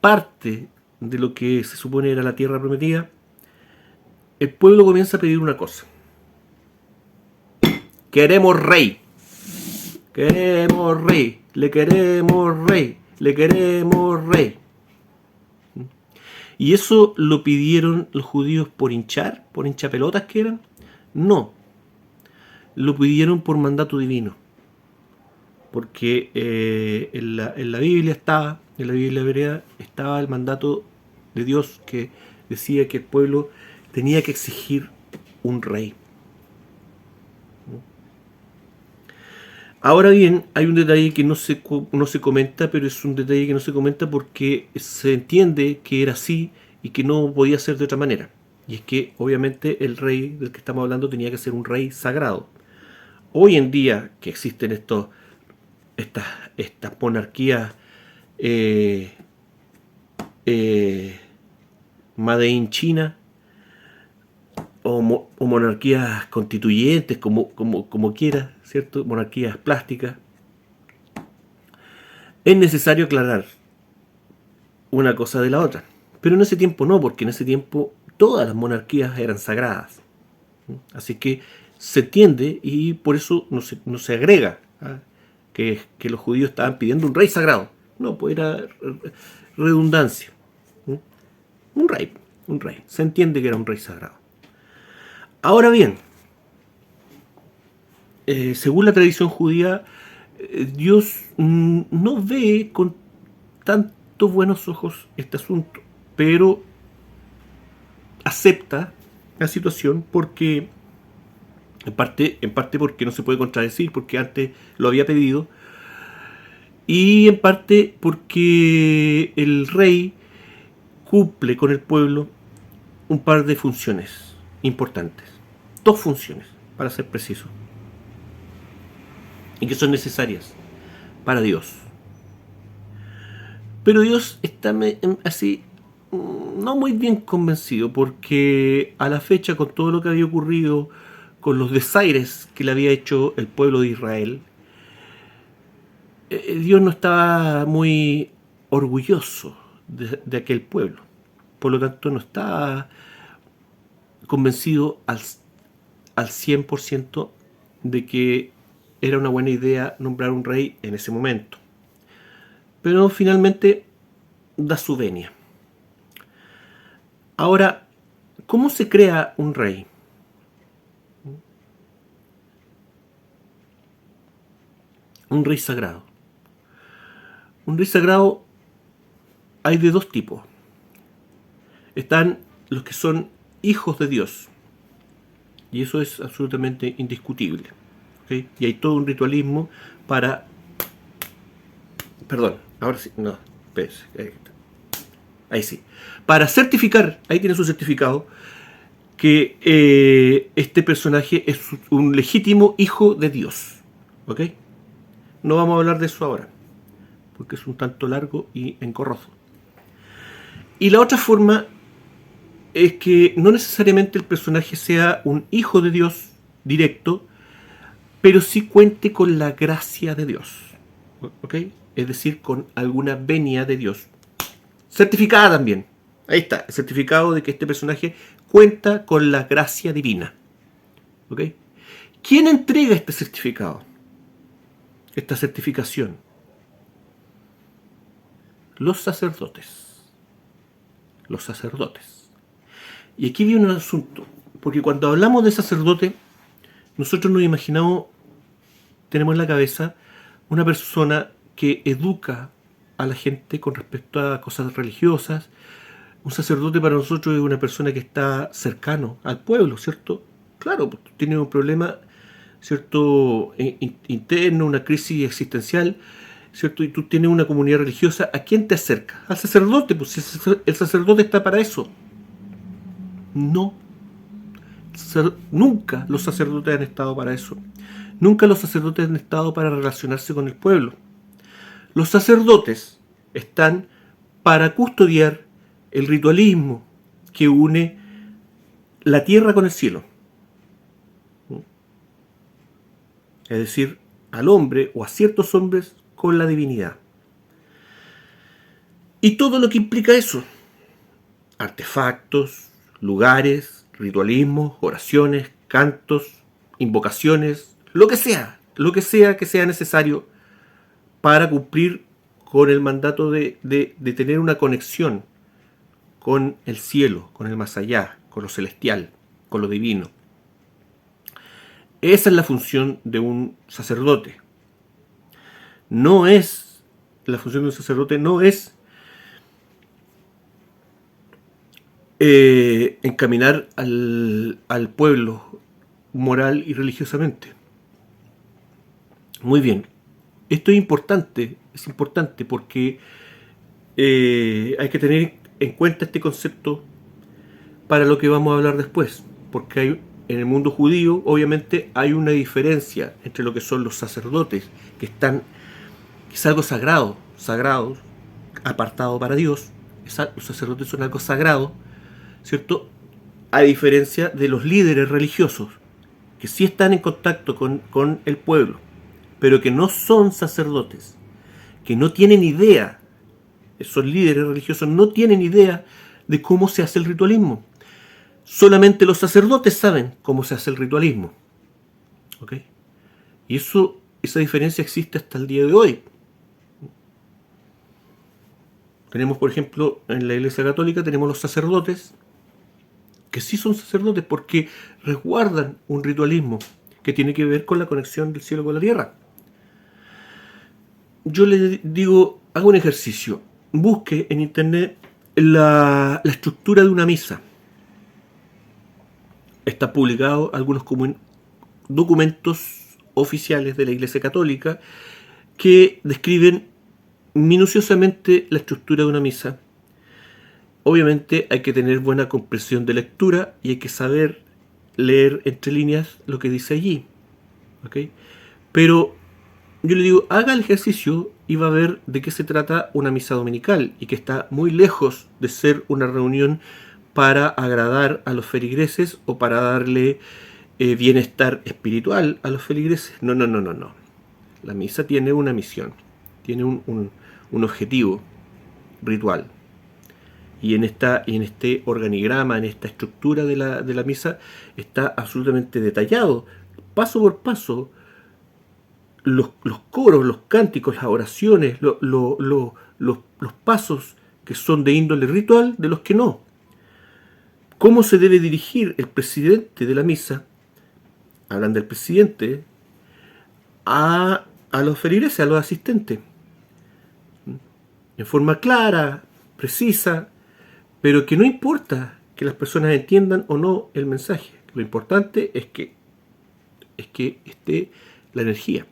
parte de lo que se supone era la tierra prometida, el pueblo comienza a pedir una cosa: queremos rey, queremos rey, le queremos rey, le queremos rey. ¿Y eso lo pidieron los judíos por hinchapelotas que eran? No, lo pidieron por mandato divino. Porque en la Biblia estaba, en la Biblia hebrea, estaba el mandato de Dios que decía que el pueblo tenía que exigir un rey. Ahora bien, hay un detalle que no se comenta, pero es un detalle que no se comenta porque se entiende que era así y que no podía ser de otra manera. Y es que obviamente el rey del que estamos hablando tenía que ser un rey sagrado. Hoy en día que existen estas monarquías made in China o monarquías constituyentes, como quiera, ¿cierto? Monarquías plásticas. Es necesario aclarar una cosa de la otra. Pero en ese tiempo no, porque en ese tiempo todas las monarquías eran sagradas. Así que se entiende y por eso no se agrega que los judíos estaban pidiendo un rey sagrado. No, pues era redundancia. Un rey. Se entiende que era un rey sagrado. Ahora bien, según la tradición judía, Dios no ve con tantos buenos ojos este asunto, pero acepta la situación porque en parte porque no se puede contradecir, porque antes lo había pedido, y en parte porque el rey cumple con el pueblo un par de funciones importantes, 2 funciones para ser preciso, y que son necesarias para Dios. Pero Dios está así no muy bien convencido, porque a la fecha, con todo lo que había ocurrido, con los desaires que le había hecho el pueblo de Israel, Dios no estaba muy orgulloso de aquel pueblo. Por lo tanto, no estaba convencido al 100% de que era una buena idea nombrar un rey en ese momento. Pero finalmente da su venia. Ahora, ¿cómo se crea un rey? Un rey sagrado. Un rey sagrado hay de dos tipos. Están los que son hijos de Dios. Y eso es absolutamente indiscutible. ¿Okay? Y hay todo un ritualismo para... Perdón, ahora sí, no, espérense, ahí sí. Para certificar, ahí tiene su certificado, que este personaje es un legítimo hijo de Dios. ¿Ok? No vamos a hablar de eso ahora, porque es un tanto largo y engorroso. Y la otra forma es que no necesariamente el personaje sea un hijo de Dios directo, pero sí cuente con la gracia de Dios. ¿Ok? Es decir, con alguna venia de Dios. Certificada también. Ahí está, el certificado de que este personaje cuenta con la gracia divina. ¿Ok? ¿Quién entrega este certificado? Esta certificación. Los sacerdotes. Los sacerdotes. Y aquí viene un asunto. Porque cuando hablamos de sacerdote, nosotros nos imaginamos, tenemos en la cabeza una persona que educa a la gente con respecto a cosas religiosas. Un sacerdote para nosotros es una persona que está cercano al pueblo, ¿cierto? Claro, tiene un problema, ¿cierto? Interno, una crisis existencial, ¿cierto? Y tú tienes una comunidad religiosa, ¿a quién te acercas? Al sacerdote, pues el sacerdote está para eso. No. Nunca los sacerdotes han estado para eso. Nunca los sacerdotes han estado para relacionarse con el pueblo. Los sacerdotes están para custodiar el ritualismo que une la tierra con el cielo. Es decir, al hombre o a ciertos hombres con la divinidad. Y todo lo que implica eso. Artefactos, lugares, ritualismos, oraciones, cantos, invocaciones, lo que sea que sea necesario para cumplir con el mandato de tener una conexión con el cielo, con el más allá, con lo celestial, con lo divino. Esa es la función de un sacerdote. La función de un sacerdote no es encaminar al pueblo moral y religiosamente. Muy bien. Esto es importante porque hay que tener en cuenta este concepto para lo que vamos a hablar después, porque en el mundo judío obviamente hay una diferencia entre lo que son los sacerdotes, que es algo sagrado, apartado para Dios. Los sacerdotes son algo sagrado, ¿cierto? A diferencia de los líderes religiosos, que sí están en contacto con el pueblo, pero que no son sacerdotes, que no tienen idea, esos líderes religiosos no tienen idea de cómo se hace el ritualismo. Solamente los sacerdotes saben cómo se hace el ritualismo. ¿Ok? Y esa diferencia existe hasta el día de hoy. Tenemos, por ejemplo, en la Iglesia Católica tenemos los sacerdotes, que sí son sacerdotes porque resguardan un ritualismo que tiene que ver con la conexión del cielo con la tierra. Yo le digo, haga un ejercicio, busque en internet la estructura de una misa. Está publicado algunos documentos oficiales de la Iglesia Católica que describen minuciosamente la estructura de una misa. Obviamente hay que tener buena comprensión de lectura y hay que saber leer entre líneas lo que dice allí. ¿Okay? Pero yo le digo, haga el ejercicio y va a ver de qué se trata una misa dominical y que está muy lejos de ser una reunión para agradar a los feligreses o para darle bienestar espiritual a los feligreses. No. La misa tiene una misión, tiene un objetivo ritual. Y en este organigrama, en esta estructura de la misa, está absolutamente detallado paso por paso los coros, los cánticos, las oraciones, los pasos que son de índole ritual de los que no. ¿Cómo se debe dirigir el presidente de la misa, hablan del presidente, a los feligreses, a los asistentes? En forma clara, precisa, pero que no importa que las personas entiendan o no el mensaje. Lo importante es que esté la energía.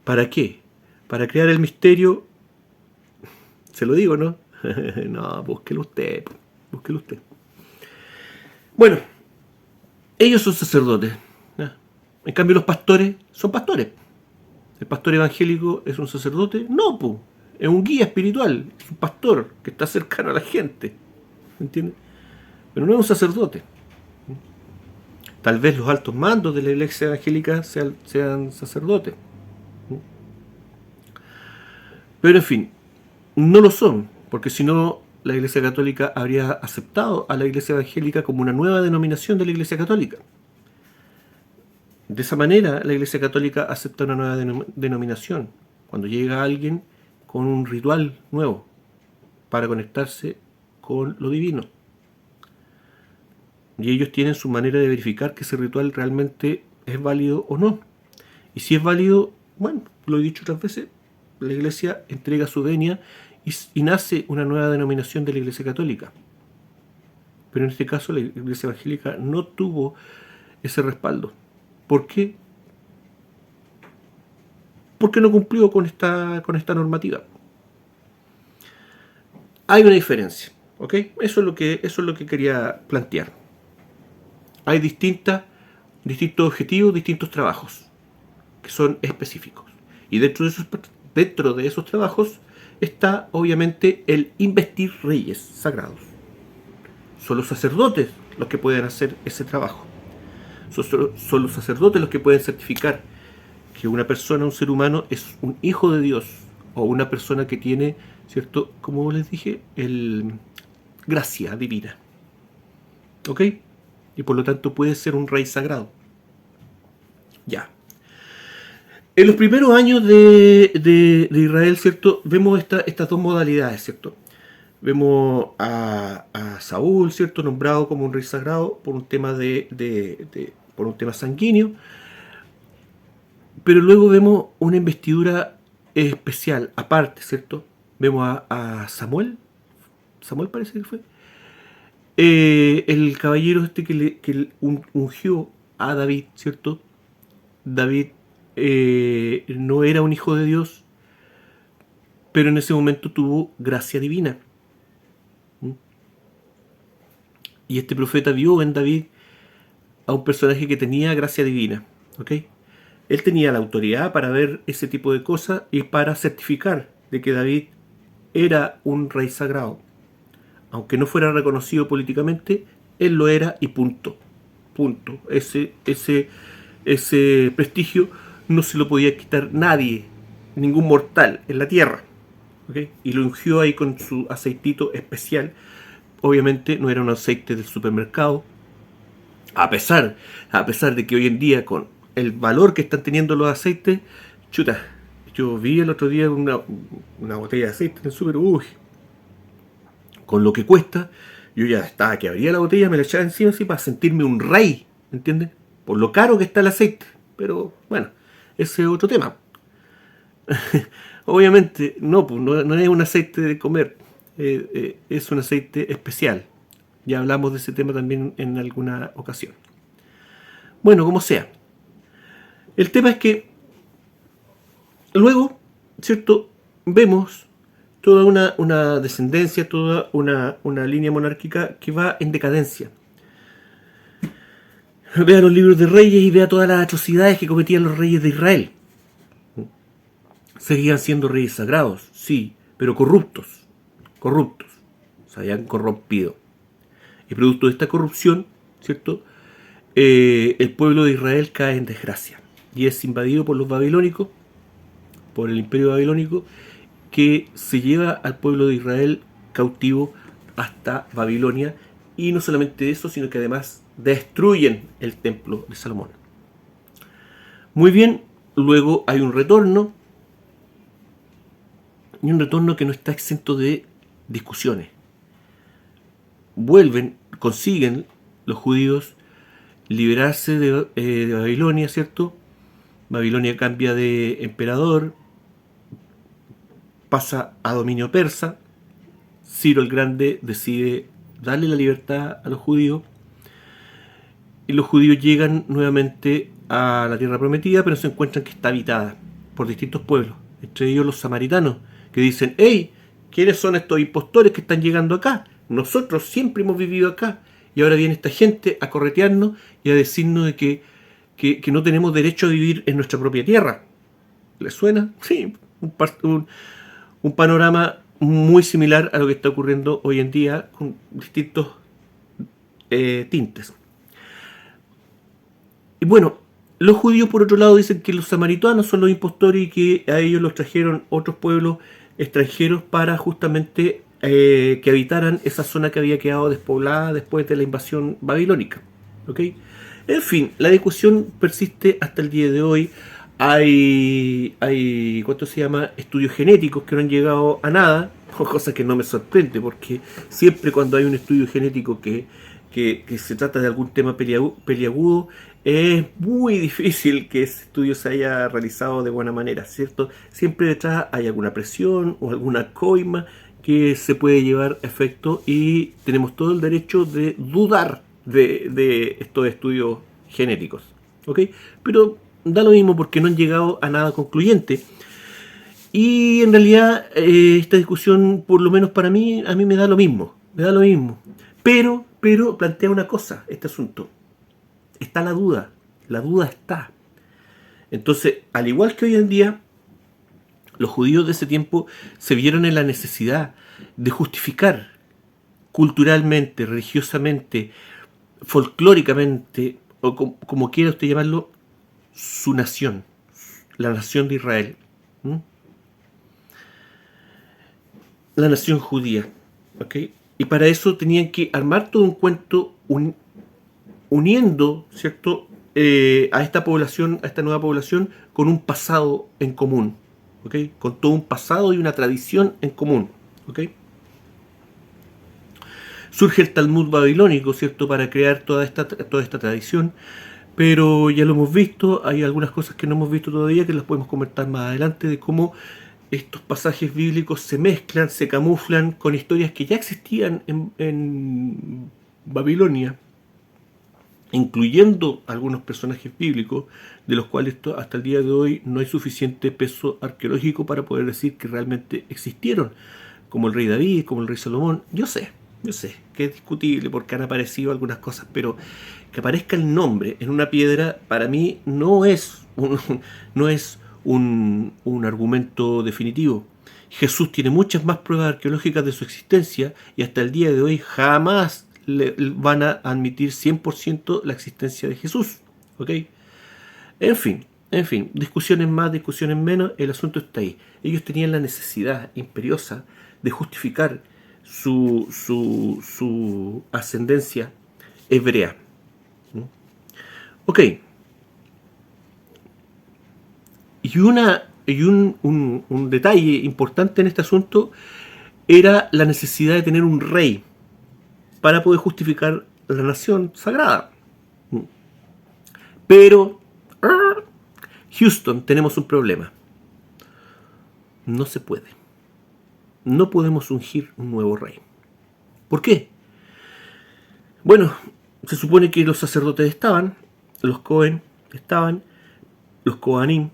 ¿Para qué? Para crear el misterio. Se lo digo, ¿no? No, búsquelo usted. Búsquelo usted. Bueno, ellos son sacerdotes, ¿no? En cambio los pastores son pastores. ¿El pastor evangélico es un sacerdote? No, pues. Es un guía espiritual. Es un pastor que está cercano a la gente. ¿Entiendes? Pero no es un sacerdote. Tal vez los altos mandos de la iglesia evangélica sean sacerdotes. Pero en fin, no lo son, porque si no, la iglesia católica habría aceptado a la iglesia evangélica como una nueva denominación de la iglesia católica. De esa manera, la iglesia católica acepta una nueva denominación. Cuando llega alguien con un ritual nuevo para conectarse con lo divino. Y ellos tienen su manera de verificar que ese ritual realmente es válido o no. Y si es válido, bueno, lo he dicho otras veces, la iglesia entrega su venia y nace una nueva denominación de la iglesia católica. Pero en este caso la iglesia evangélica no tuvo ese respaldo. ¿Por qué? Porque no cumplió con esta normativa. Hay una diferencia, ¿ok? Eso es lo que quería plantear. Hay distintos objetivos, distintos trabajos que son específicos. Y dentro de esos trabajos está obviamente el investir reyes sagrados. Son los sacerdotes los que pueden hacer ese trabajo. Son los sacerdotes los que pueden certificar que una persona, un ser humano, es un hijo de Dios o una persona que tiene, ¿cierto? Como les dije, gracia divina. ¿Ok? Y por lo tanto puede ser un rey sagrado. Ya. En los primeros años de Israel, ¿cierto? Vemos estas dos modalidades, ¿cierto? Vemos a Saúl, ¿cierto? Nombrado como un rey sagrado por un tema por un tema sanguíneo. Pero luego vemos una investidura especial, aparte, ¿cierto? Vemos a Samuel. Samuel parece que fue. El caballero que ungió a David, ¿cierto? David no era un hijo de Dios, pero en ese momento tuvo gracia divina. Y este profeta vio en David a un personaje que tenía gracia divina. ¿Ok? Él tenía la autoridad para ver ese tipo de cosas y para certificar de que David era un rey sagrado. Aunque no fuera reconocido políticamente, él lo era y punto. Punto. Ese prestigio no se lo podía quitar nadie, ningún mortal en la tierra. ¿Okay? Y lo ungió ahí con su aceitito especial. Obviamente no era un aceite del supermercado. A pesar de que hoy en día con el valor que están teniendo los aceites, chuta, yo vi el otro día una botella de aceite en el super, con lo que cuesta, yo ya estaba que abría la botella, me la echaba encima así para sentirme un rey, ¿entiendes? Por lo caro que está el aceite. Pero bueno, ese es otro tema. Obviamente, no es un aceite de comer, es un aceite especial. Ya hablamos de ese tema también en alguna ocasión. Bueno, como sea. El tema es que luego, ¿cierto? Vemos toda una descendencia, toda una línea monárquica que va en decadencia. Vea los libros de reyes y vea todas las atrocidades que cometían los reyes de Israel. Seguían siendo reyes sagrados, sí, pero corruptos. Se habían corrompido. Y producto de esta corrupción, ¿cierto? El pueblo de Israel cae en desgracia y es invadido por los babilónicos, por el imperio babilónico, que se lleva al pueblo de Israel cautivo hasta Babilonia. Y no solamente eso, sino que además destruyen el templo de Salomón. Muy bien, luego hay un retorno, y un retorno que no está exento de discusiones. Vuelven, consiguen los judíos liberarse de Babilonia, ¿cierto? Babilonia cambia de emperador, pasa a dominio persa. Ciro el Grande decide darle la libertad a los judíos, y los judíos llegan nuevamente a la tierra prometida, pero se encuentran que está habitada por distintos pueblos, entre ellos los samaritanos, que dicen: hey, ¿quiénes son estos impostores que están llegando acá? Nosotros siempre hemos vivido acá, y ahora viene esta gente a corretearnos y a decirnos de que no tenemos derecho a vivir en nuestra propia tierra. ¿Les suena? Sí, un panorama muy similar a lo que está ocurriendo hoy en día, con distintos tintes. Y bueno, los judíos por otro lado dicen que los samaritanos son los impostores y que a ellos los trajeron otros pueblos extranjeros para justamente que habitaran esa zona que había quedado despoblada después de la invasión babilónica. ¿Ok? En fin, la discusión persiste hasta el día de hoy. Hay ¿cuánto se llama? Estudios genéticos que no han llegado a nada, cosa que no me sorprende, porque siempre cuando hay un estudio genético que se trata de algún tema peliagudo, es muy difícil que ese estudio se haya realizado de buena manera, ¿cierto? Siempre detrás hay alguna presión o alguna coima que se puede llevar a efecto, y tenemos todo el derecho de dudar de estos estudios genéticos, ¿ok? Pero da lo mismo porque no han llegado a nada concluyente. Y en realidad esta discusión, por lo menos para mí, a mí me da lo mismo. Me da lo mismo. Pero plantea una cosa, este asunto. Está la duda está. Entonces, al igual que hoy en día, los judíos de ese tiempo se vieron en la necesidad de justificar culturalmente, religiosamente, folclóricamente, o como quiera usted llamarlo, su nación, la nación de Israel. ¿Mm? La nación judía. ¿Ok? Y para eso tenían que armar todo un cuento uniendo, ¿cierto?, a esta población, a esta nueva población, con un pasado en común, ¿ok? Con todo un pasado y una tradición en común, ¿ok? Surge el Talmud babilónico, ¿cierto?, para crear toda esta tradición, pero ya lo hemos visto. Hay algunas cosas que no hemos visto todavía, que las podemos comentar más adelante, de cómo estos pasajes bíblicos se mezclan, se camuflan con historias que ya existían en Babilonia, incluyendo algunos personajes bíblicos, de los cuales hasta el día de hoy no hay suficiente peso arqueológico para poder decir que realmente existieron, como el rey David, como el rey Salomón. Yo sé que es discutible porque han aparecido algunas cosas, pero que aparezca el nombre en una piedra para mí no es un argumento definitivo. Jesús tiene muchas más pruebas arqueológicas de su existencia, y hasta el día de hoy jamás le van a admitir 100% la existencia de Jesús. ¿Ok? En fin, discusiones más, discusiones menos, el asunto está ahí. Ellos tenían la necesidad imperiosa de justificar su ascendencia hebrea. Ok. Y un detalle importante en este asunto era la necesidad de tener un rey para poder justificar la nación sagrada. Pero, Houston, tenemos un problema. No se puede. No podemos ungir un nuevo rey. ¿Por qué? Bueno, se supone que los sacerdotes estaban, los Cohen estaban, los Kohanim,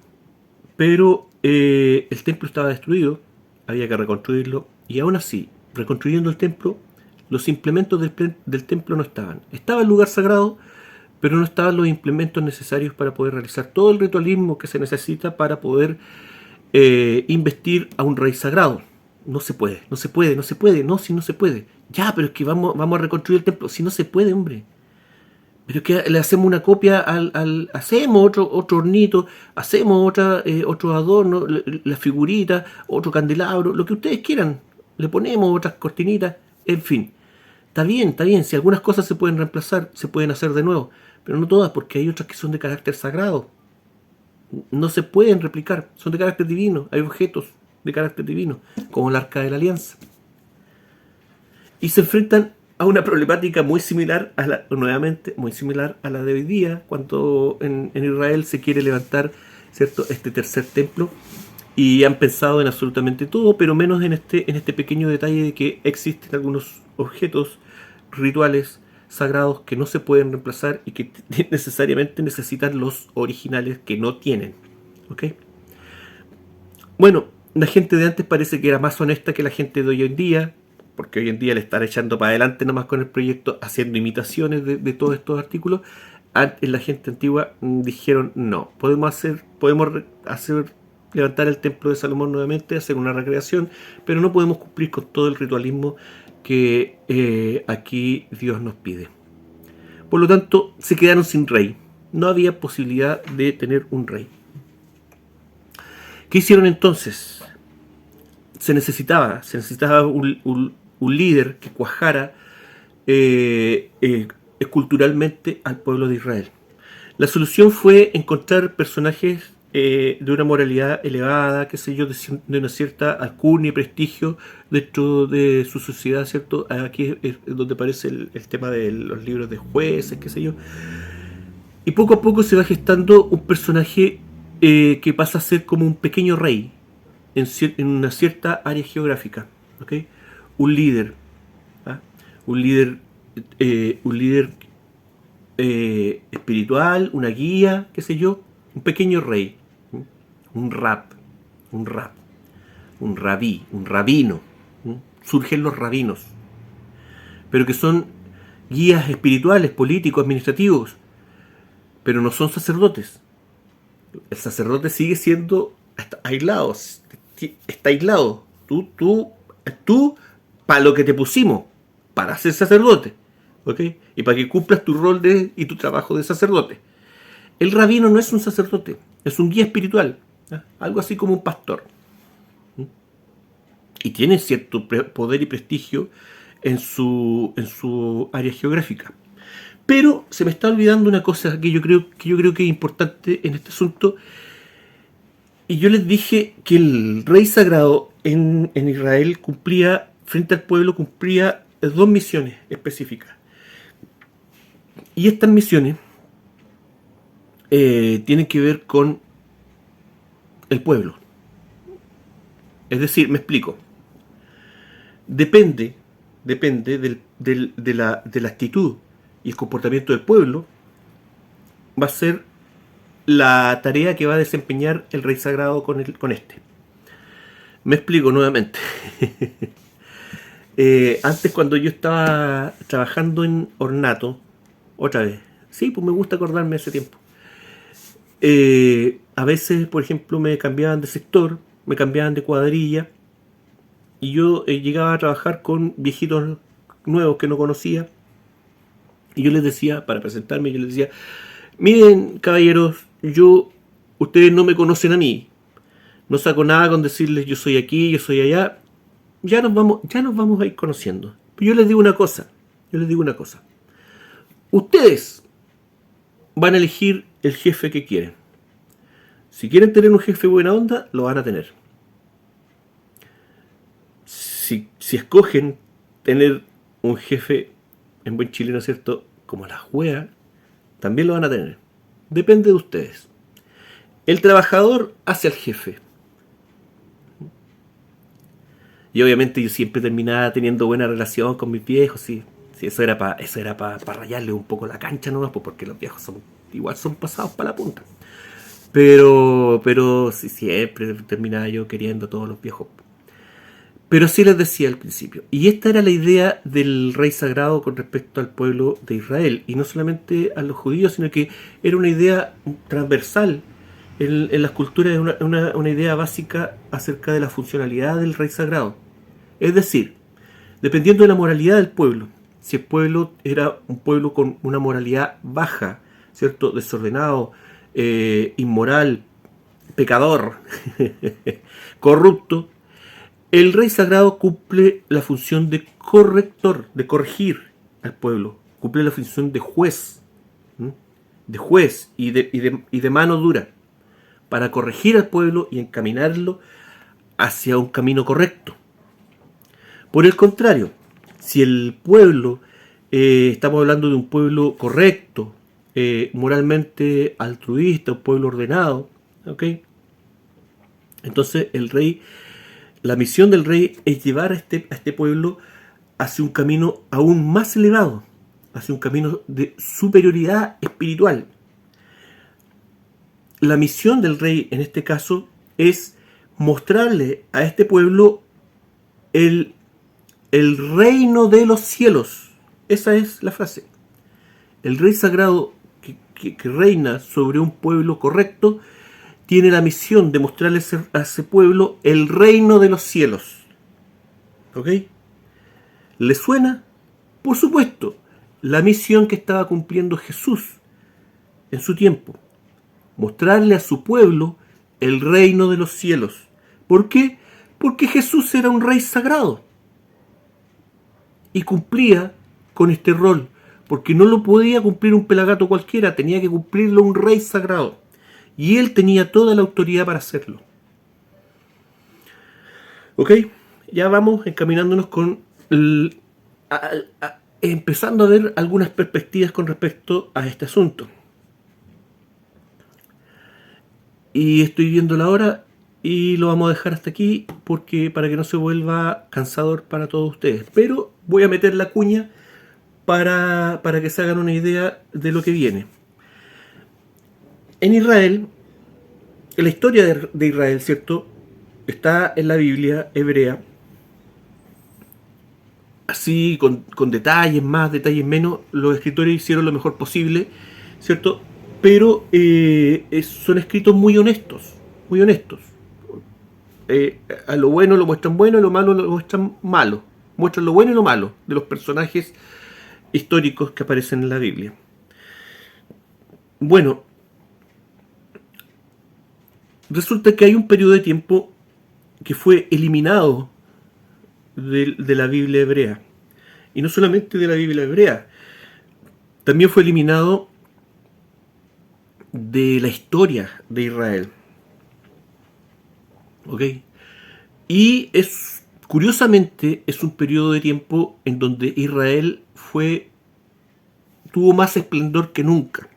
pero el templo estaba destruido, había que reconstruirlo, y aún así, reconstruyendo el templo, los implementos del templo no estaban. Estaba el lugar sagrado, pero no estaban los implementos necesarios para poder realizar todo el ritualismo que se necesita para poder investir a un rey sagrado. No se puede. No, si no se puede. Ya, pero es que vamos a reconstruir el templo. Si no se puede, hombre. Pero es que le hacemos una copia hacemos otro hornito, hacemos otro adorno, la figurita, otro candelabro, lo que ustedes quieran. Le ponemos otras cortinitas, en fin. Está bien, si algunas cosas se pueden reemplazar, se pueden hacer de nuevo, pero no todas, porque hay otras que son de carácter sagrado. no se pueden replicar, son de carácter divino, hay objetos de carácter divino, como el Arca de la Alianza. Y se enfrentan a una problemática muy similar nuevamente, muy similar a la de hoy día, cuando en Israel se quiere levantar, ¿cierto?, este tercer templo, y han pensado en absolutamente todo, pero menos en este pequeño detalle de que existen algunos objetos rituales sagrados que no se pueden reemplazar y que necesariamente necesitan los originales que no tienen. ¿Ok? Bueno, la gente de antes parece que era más honesta que la gente de hoy en día, porque hoy en día le están echando para adelante nomás con el proyecto, haciendo imitaciones de todos estos artículos. Antes la gente antigua dijeron, no, podemos levantar el templo de Salomón nuevamente, hacer una recreación, pero no podemos cumplir con todo el ritualismo que aquí Dios nos pide. Por lo tanto, se quedaron sin rey. No había posibilidad de tener un rey. ¿Qué hicieron entonces? Se necesitaba un líder que cuajara culturalmente al pueblo de Israel. La solución fue encontrar personajes de una moralidad elevada, qué sé yo, de una cierta alcurnia y prestigio dentro de su sociedad, ¿cierto? Aquí es donde aparece el tema de los libros de jueces, qué sé yo. Y poco a poco se va gestando un personaje que pasa a ser como un pequeño rey en una cierta área geográfica, ¿ok? Un líder, ¿ah? un líder espiritual, una guía, qué sé yo, un pequeño rey, un rabí, un rabino. Surgen los rabinos, pero que son guías espirituales, políticos, administrativos, pero no son sacerdotes. El sacerdote sigue siendo aislado, está aislado. Tú, para lo que te pusimos, para ser sacerdote, ¿ok? Y para que cumplas tu rol y tu trabajo de sacerdote. El rabino no es un sacerdote, es un guía espiritual, ¿eh? Algo así como un pastor. Y tiene cierto poder y prestigio en su área geográfica. Pero se me está olvidando una cosa que yo creo que es importante en este asunto. Y yo les dije que el rey sagrado en Israel frente al pueblo, cumplía 2 misiones específicas. Y estas misiones tienen que ver con el pueblo. Es decir, me explico. Depende de la actitud y el comportamiento del pueblo, va a ser la tarea que va a desempeñar el rey sagrado con este. Me explico nuevamente. Antes, cuando yo estaba trabajando en ornato, otra vez, sí, pues me gusta acordarme de ese tiempo. A veces, por ejemplo, me cambiaban de sector, me cambiaban de cuadrilla, y yo llegaba a trabajar con viejitos nuevos que no conocía, y yo les decía, para presentarme, yo les decía, miren, caballeros, ustedes no me conocen a mí, no saco nada con decirles yo soy aquí, yo soy allá, ya nos vamos a ir conociendo. Pero yo les digo una cosa, ustedes van a elegir el jefe que quieren. Si quieren tener un jefe buena onda, lo van a tener. Si escogen tener un jefe, en buen chileno, ¿cierto?, como la juega, también lo van a tener. Depende de ustedes. El trabajador hace al jefe. Y obviamente yo siempre terminaba teniendo buena relación con mis viejos, sí. Sí, eso era para rayarle un poco la cancha nomás, pues, porque los viejos son pasados para la punta. Pero sí, siempre terminaba yo queriendo a todos los viejos. Pero sí les decía al principio. Y esta era la idea del rey sagrado con respecto al pueblo de Israel. Y no solamente a los judíos, sino que era una idea transversal en las culturas, una idea básica acerca de la funcionalidad del rey sagrado. Es decir, dependiendo de la moralidad del pueblo, si el pueblo era un pueblo con una moralidad baja, ¿cierto?, desordenado, inmoral, pecador, corrupto, el rey sagrado cumple la función de corrector, de corregir al pueblo, cumple la función de juez y de mano dura. para corregir al pueblo y encaminarlo hacia un camino correcto. Por el contrario, si el pueblo, estamos hablando de un pueblo correcto, moralmente altruista, un pueblo ordenado, ¿ok? Entonces el rey, la misión del rey es llevar a este pueblo hacia un camino aún más elevado, hacia un camino de superioridad espiritual. La misión del rey en este caso es mostrarle a este pueblo el reino de los cielos. Esa es la frase. El rey sagrado que reina sobre un pueblo correcto tiene la misión de mostrarle a ese pueblo el reino de los cielos. ¿Ok? ¿Le suena? Por supuesto, la misión que estaba cumpliendo Jesús en su tiempo. Mostrarle a su pueblo el reino de los cielos. ¿Por qué? Porque Jesús era un rey sagrado. Y cumplía con este rol. Porque no lo podía cumplir un pelagato cualquiera, tenía que cumplirlo un rey sagrado. Y él tenía toda la autoridad para hacerlo. ¿Ok? Ya vamos encaminándonos con empezando a ver algunas perspectivas con respecto a este asunto. Y estoy viendo la hora y lo vamos a dejar hasta aquí porque para que no se vuelva cansador para todos ustedes. Pero voy a meter la cuña para que se hagan una idea de lo que viene. En Israel, en la historia de Israel, ¿cierto? Está en la Biblia hebrea, así con detalles más, detalles menos. Los escritores hicieron lo mejor posible, ¿cierto? Pero son escritos muy honestos, muy honestos. A lo bueno lo muestran bueno, a lo malo lo muestran malo. Muestran lo bueno y lo malo de los personajes históricos que aparecen en la Biblia. Bueno, resulta que hay un periodo de tiempo que fue eliminado de la Biblia hebrea. Y no solamente de la Biblia hebrea, también fue eliminado de la historia de Israel. ¿Ok? Y curiosamente, es un periodo de tiempo en donde Israel tuvo más esplendor que nunca.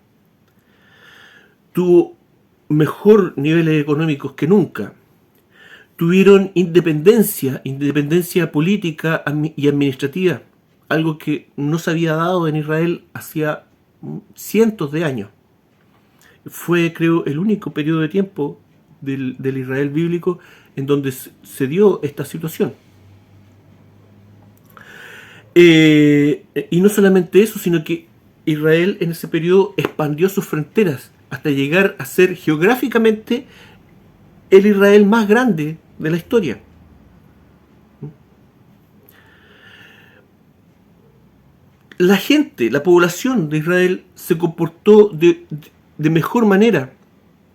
Tuvo mejor niveles económicos que nunca. Tuvieron independencia política y administrativa, algo que no se había dado en Israel hacía cientos de años. Fue, creo, el único periodo de tiempo del Israel bíblico en donde se dio esta situación. Y no solamente eso, sino que Israel en ese periodo expandió sus fronteras hasta llegar a ser geográficamente el Israel más grande de la historia. La gente, la población de Israel se comportó de mejor manera,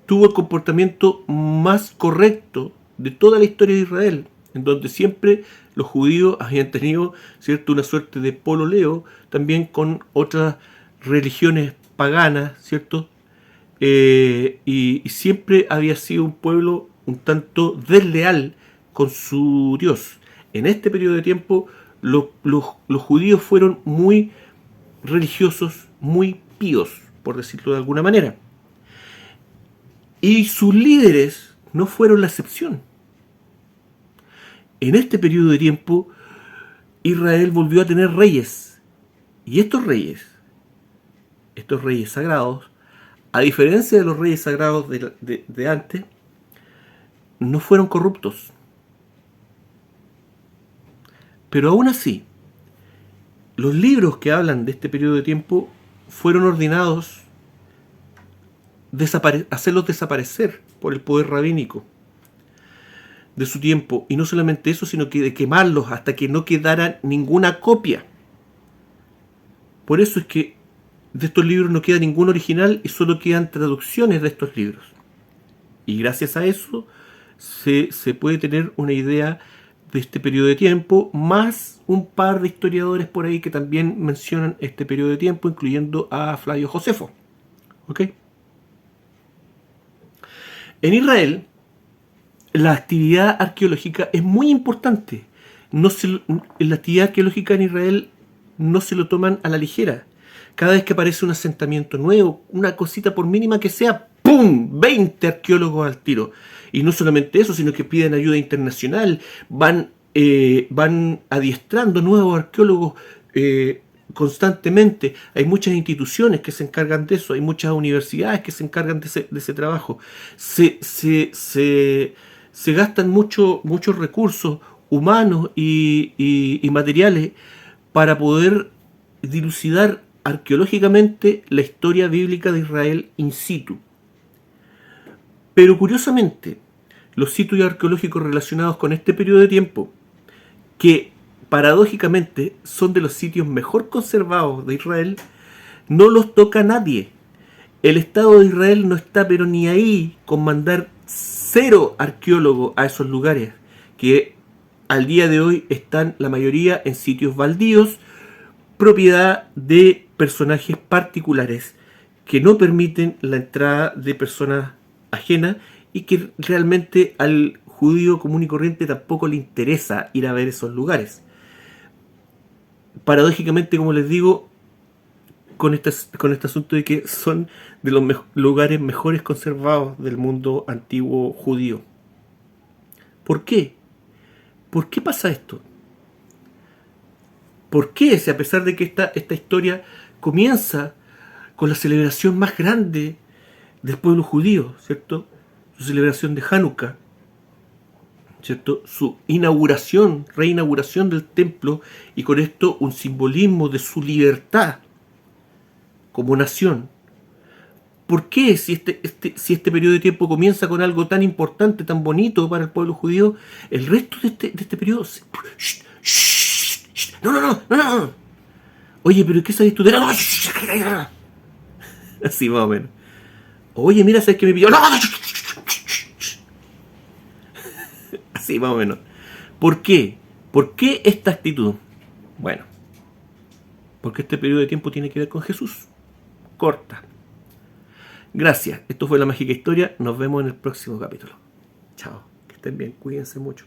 tuvo el comportamiento más correcto de toda la historia de Israel, en donde siempre los judíos habían tenido, ¿cierto?, una suerte de pololeo también con otras religiones paganas, ¿cierto? Y siempre había sido un pueblo un tanto desleal con su Dios. En este periodo de tiempo los judíos fueron muy religiosos, muy píos, por decirlo de alguna manera. Y sus líderes no fueron la excepción. En este periodo de tiempo, Israel volvió a tener reyes. Y estos reyes sagrados, a diferencia de los reyes sagrados de antes, no fueron corruptos. Pero aún así, los libros que hablan de este periodo de tiempo fueron ordenados hacerlos desaparecer por el poder rabínico de su tiempo. Y no solamente eso, sino que de quemarlos hasta que no quedara ninguna copia. Por eso es que de estos libros no queda ningún original y solo quedan traducciones de estos libros. Y gracias a eso se puede tener una idea de este periodo de tiempo, más un par de historiadores por ahí que también mencionan este periodo de tiempo, incluyendo a Flavio Josefo. ¿Ok? En Israel, la actividad arqueológica es muy importante. La actividad arqueológica en Israel no se lo toman a la ligera. Cada vez que aparece un asentamiento nuevo, una cosita por mínima que sea, ¡pum! 20 arqueólogos al tiro. Y no solamente eso, sino que piden ayuda internacional, van adiestrando nuevos arqueólogos constantemente. Hay muchas instituciones que se encargan de eso, hay muchas universidades que se encargan de ese trabajo. Se gastan muchos recursos humanos y materiales para poder dilucidar arqueológicamente la historia bíblica de Israel in situ. Pero curiosamente, los sitios arqueológicos relacionados con este periodo de tiempo, que paradójicamente son de los sitios mejor conservados de Israel, no los toca nadie. El Estado de Israel no está pero ni ahí con mandar 0 arqueólogos a esos lugares, que al día de hoy están la mayoría en sitios baldíos, propiedad de personajes particulares que no permiten la entrada de personas ajenas y que realmente al judío común y corriente tampoco le interesa ir a ver esos lugares. Paradójicamente, como les digo, con este asunto de que son de los lugares mejores conservados del mundo antiguo judío. ¿Por qué? ¿Por qué pasa esto? ¿Por qué? Si a pesar de que esta historia comienza con la celebración más grande del pueblo judío, ¿cierto? Su celebración de Hanukkah, ¿cierto? Su reinauguración del templo, y con esto un simbolismo de su libertad como nación. ¿Por qué, si este periodo de tiempo comienza con algo tan importante, tan bonito para el pueblo judío, el resto de este periodo... No. Oye, pero ¿qué sabes tú de la... Así más o menos. Oye, mira, ¿sabes qué me pilló? Así más o menos. ¿Por qué? ¿Por qué esta actitud? Bueno, porque este periodo de tiempo tiene que ver con Jesús. Corta. Gracias. Esto fue La Mágica Historia. Nos vemos en el próximo capítulo. Chao. Que estén bien. Cuídense mucho.